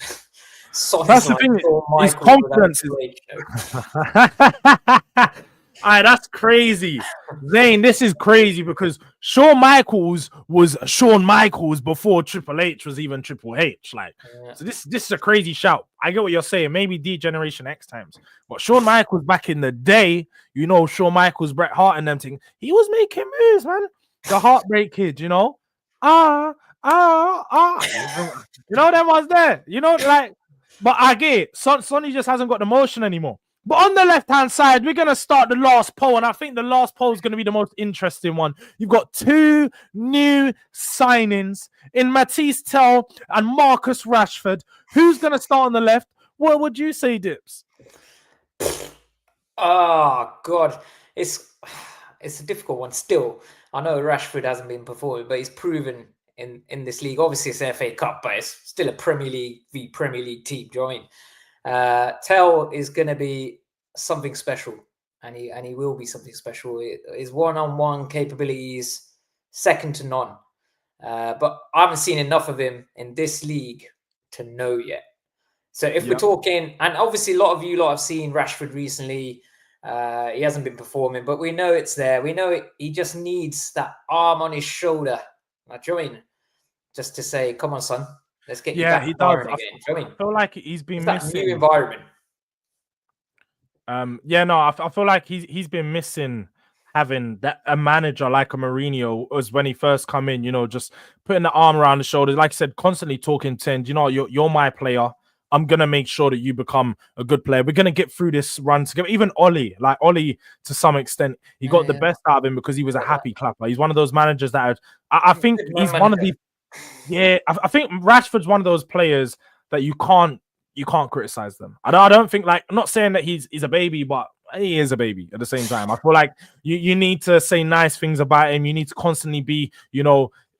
the thing. His confidence is. That's crazy. Zane, this is crazy because Shawn Michaels was Shawn Michaels before Triple H was even Triple H. So this is a crazy shout. I get what you're saying. Maybe D-Generation X times. But Shawn Michaels back in the day, Shawn Michaels, Bret Hart and them thing, he was making moves, man. The Heartbreak Kid, You know them was there. But I get it. Sonny just hasn't got the motion anymore. But on the left-hand side, we're going to start the last poll, and I think the last poll is going to be the most interesting one. You've got 2 new signings in Matisse Tell and Marcus Rashford. Who's going to start on the left? What would you say, Dips? Oh, God. It's a difficult one still. I know Rashford hasn't been performing, but he's proven in this league. Obviously, it's an FA Cup, but it's still a Premier League team. Do you know what I mean? Tell is going to be something special, and he will be something special. His one-on-one capabilities, second to none. But I haven't seen enough of him in this league to know yet. So if we're talking, and obviously a lot of you have seen Rashford recently. He hasn't been performing, but we know it's there. We know he just needs that arm on his shoulder. Like, do you know what I mean? Just to say, come on, son. Let's get you back he does. again. I feel like he's been missing that new environment. I feel like he's been missing having a manager like a Mourinho was when he first come in. Just putting the arm around the shoulders, like I said, constantly talking 10. You're my player. I'm gonna make sure that you become a good player. We're gonna get through this run together. Even Ollie, to some extent, he got the best out of him because he was a happy clapper. He's one of those managers that I think he's one of the I think Rashford's one of those players that you can't criticize them. I don't think, like, I'm not saying that he's a baby, but he is a baby at the same time. I feel like you need to say nice things about him. You need to constantly be,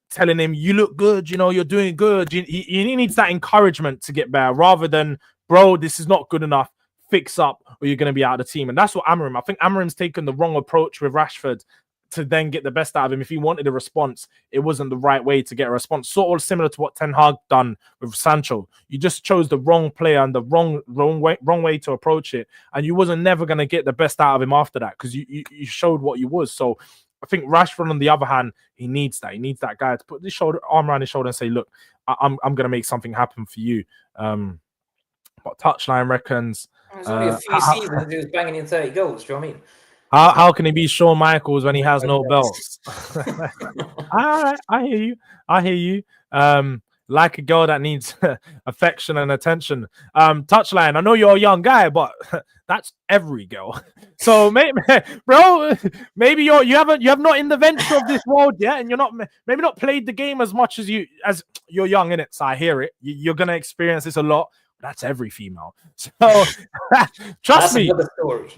telling him you look good, you're doing good. He needs that encouragement to get better rather than, bro, this is not good enough, fix up or you're going to be out of the team. And that's what I think Amarim's taken the wrong approach with Rashford to then get the best out of him. If he wanted a response, it wasn't the right way to get a response. Sort of similar to what Ten Hag done with Sancho. You just chose the wrong player and the wrong way to approach it, and you wasn't never going to get the best out of him after that because you showed what you was. So I think Rashford, on the other hand, he needs that. He needs that guy to put his arm around his shoulder and say, "Look, I'm going to make something happen for you." But Touchline reckons it was only a few seasons he was banging in 30 goals. Do you know what I mean? How can he be Shawn Michaels when he has no belts? All right, I hear you. Like a girl that needs affection and attention. Touchline, I know you're a young guy, but that's every girl. So maybe, bro, maybe you have not in the venture of this world yet, and you're not maybe not played the game as much as you're young in it. So I hear it. You're gonna experience this a lot. That's every female. So trust me,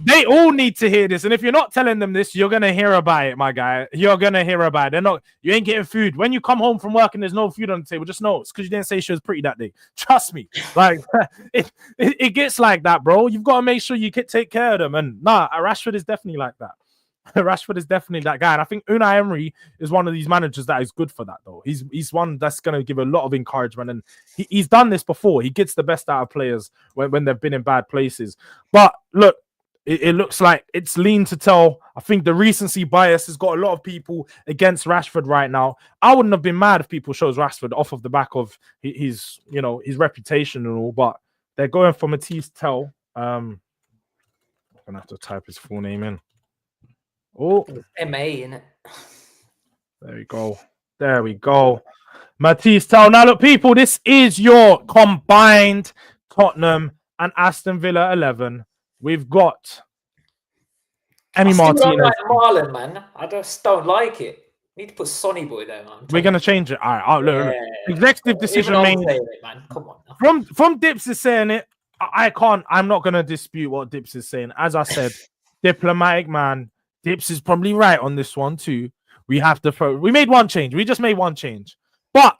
they all need to hear this. And if you're not telling them this, you're gonna hear about it, my guy. You're gonna hear about it. You ain't getting food. When you come home from work and there's no food on the table, just know it's because you didn't say she was pretty that day. Trust me. Like it gets like that, bro. You've got to make sure you take care of them. And Rashford is definitely like that. Rashford is definitely that guy. And I think Unai Emery is one of these managers that is good for that, though. He's one that's going to give a lot of encouragement. And he's done this before. He gets the best out of players when they've been in bad places. But look, it looks like it's lean to tell. I think the recency bias has got a lot of people against Rashford right now. I wouldn't have been mad if people chose Rashford off of the back of his reputation and all. But they're going for Matisse Tell. I'm going to have to type his full name in. Oh, MA in it. There we go. Matisse Tell. Now, look, people, this is your combined Tottenham and Aston Villa 11. We've got Emi Martinez. Like Marlon, man. I just don't like it. Need to put Sonny Boy there, man. We're gonna change it. All right. Look. Executive decision made. Man. Come on. From Dips is saying it. I can't. I'm not gonna dispute what Dips is saying. As I said, diplomatic man. Dips is probably right on this one too. We made one change. We just made one change. But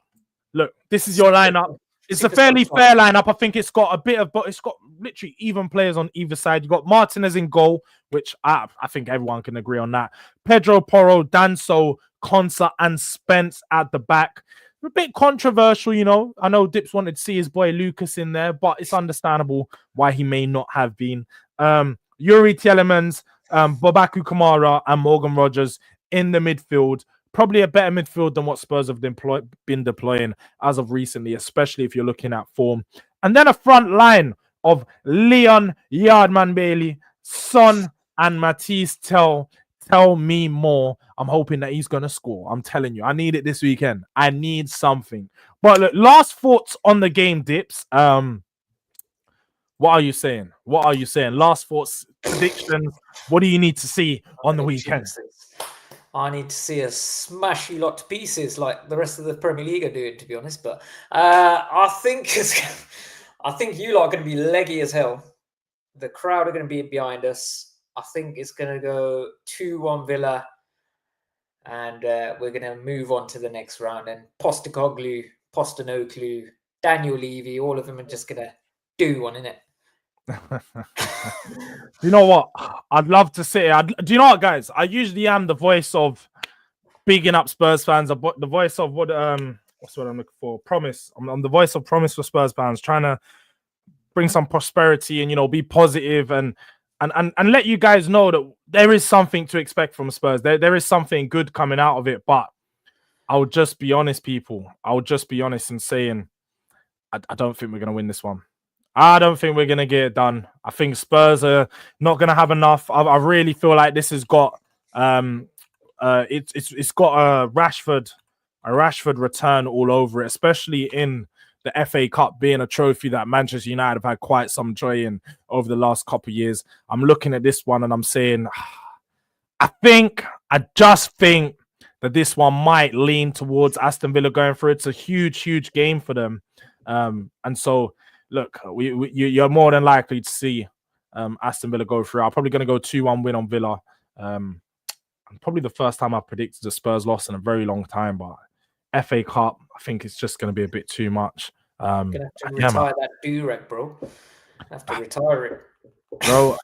look, this is your lineup. It's a fairly fair lineup. I think it's got it's got literally even players on either side. You got Martinez in goal, which I think everyone can agree on that. Pedro Porro, Danso, Konsa, and Spence at the back. A bit controversial, I know Dips wanted to see his boy Lucas in there, but it's understandable why he may not have been. Yuri Tielemans, Bobaku Kamara, and Morgan Rogers in the midfield. Probably a better midfield than what Spurs have been deploying as of recently, especially if you're looking at form. And then a front line of Leon Yardman Bailey, Son, and Matisse Tell. Tell me more. I'm hoping that he's going to score. I'm telling you, I need it this weekend. I need something. But look, last thoughts on the game, Dips. What are you saying? Last thoughts, predictions. What do you need to see on the weekend? I need to see us smash you lot to pieces like the rest of the Premier League are doing, to be honest. But I think you lot are going to be leggy as hell. The crowd are going to be behind us. I think it's going to go 2-1 Villa, and we're going to move on to the next round. And Postecoglou, Daniel Levy, all of them are just going to do one, innit? You know what? I'd love to say. Do you know what, guys? I usually am the voice of bigging up Spurs fans. The voice of what's what I'm looking for? Promise. I'm the voice of promise for Spurs fans, trying to bring some prosperity and be positive and let you guys know that there is something to expect from Spurs. There is something good coming out of it. But I'll just be honest, people. I'll just be honest in saying I don't think we're gonna win this one. I don't think we're going to get it done. I think Spurs are not going to have enough. I really feel like this has got it's got a Rashford return all over it, especially in the FA Cup being a trophy that Manchester United have had quite some joy in over the last couple of years. I'm looking at this one and I'm saying, I just think that this one might lean towards Aston Villa going through. It's a huge game for them. And so, look, you're more than likely to see Aston Villa go through. I'm probably going to go 2-1 win on Villa. Probably the first time I've predicted a Spurs loss in a very long time, but FA Cup, I think it's just going to be a bit too much. Gonna have to retire that Durag, bro. I have to retire it. Bro,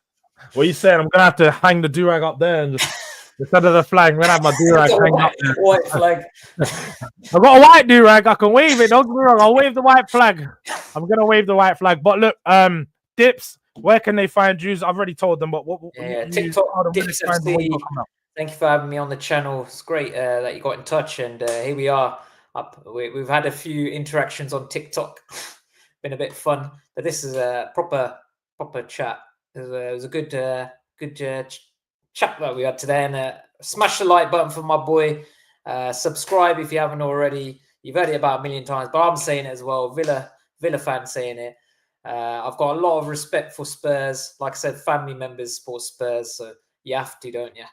what are you saying? I'm going to have to hang the Durag up there and just... Instead of the flag, I'm going to have my Durag hang up there. White flag. I've got a white Durag. I can wave it. Don't get me wrong. I'll wave the white flag. I'm going to wave the white flag. But look, Dips, where can they find you? I've already told them, but what TikTok, Dips FC. Thank you for having me on the channel. It's great that you got in touch, and here we are. We've had a few interactions on TikTok. Been a bit fun, but this is a proper chat. It was a good chat that we had today, and smash the like button for my boy. Subscribe if you haven't already. You've heard it about 1 million times, but I'm saying it as well. Villa fans saying it. I've got a lot of respect for Spurs. Like I said, family members support Spurs, so you have to, don't you?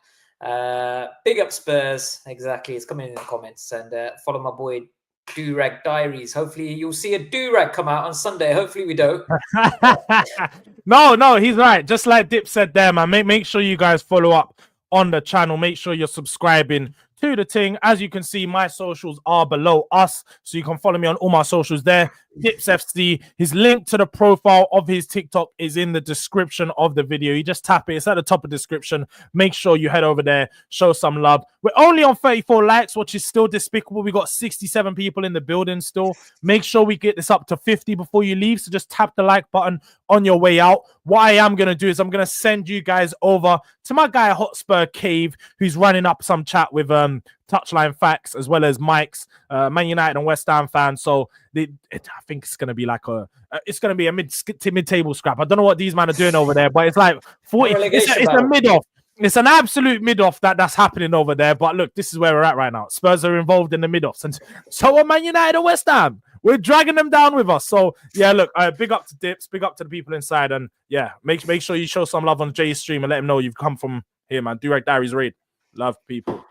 Big up Spurs. Exactly. It's coming in the comments, and follow my boy Durag Diaries. Hopefully you'll see a Durag come out on Sunday. Hopefully we don't. No, he's right. Just like Dip said there, man. Make sure you guys follow up on the channel. Make sure you're subscribing to the thing. As you can see, my socials are below us, so you can follow me on all my socials there. Dips FC. His link to the profile of his TikTok is in the description of the video. You just tap it. It's at the top of the description. Make sure you head over there. Show some love. We're only on 34 likes, which is still despicable. We got 67 people in the building still. Make sure we get this up to 50 before you leave. So just tap the like button on your way out. What I am going to do is I'm going to send you guys over to my guy Hotspur Cave, who's running up some chat with Touchline Facts as well as Mike's Man United and West Ham fans. So I think it's going to be like a mid-table scrap. I don't know what these men are doing over there, but it's like 40. It's a mid-off. It's an absolute mid-off that's happening over there. But look, this is where we're at right now. Spurs are involved in the mid-offs, and so are Man United and West Ham. We're dragging them down with us. So yeah, look, big up to Dips, big up to the people inside, and yeah, make sure you show some love on Jay's stream and let him know you've come from here, man. Durag Diaries raid. Love people.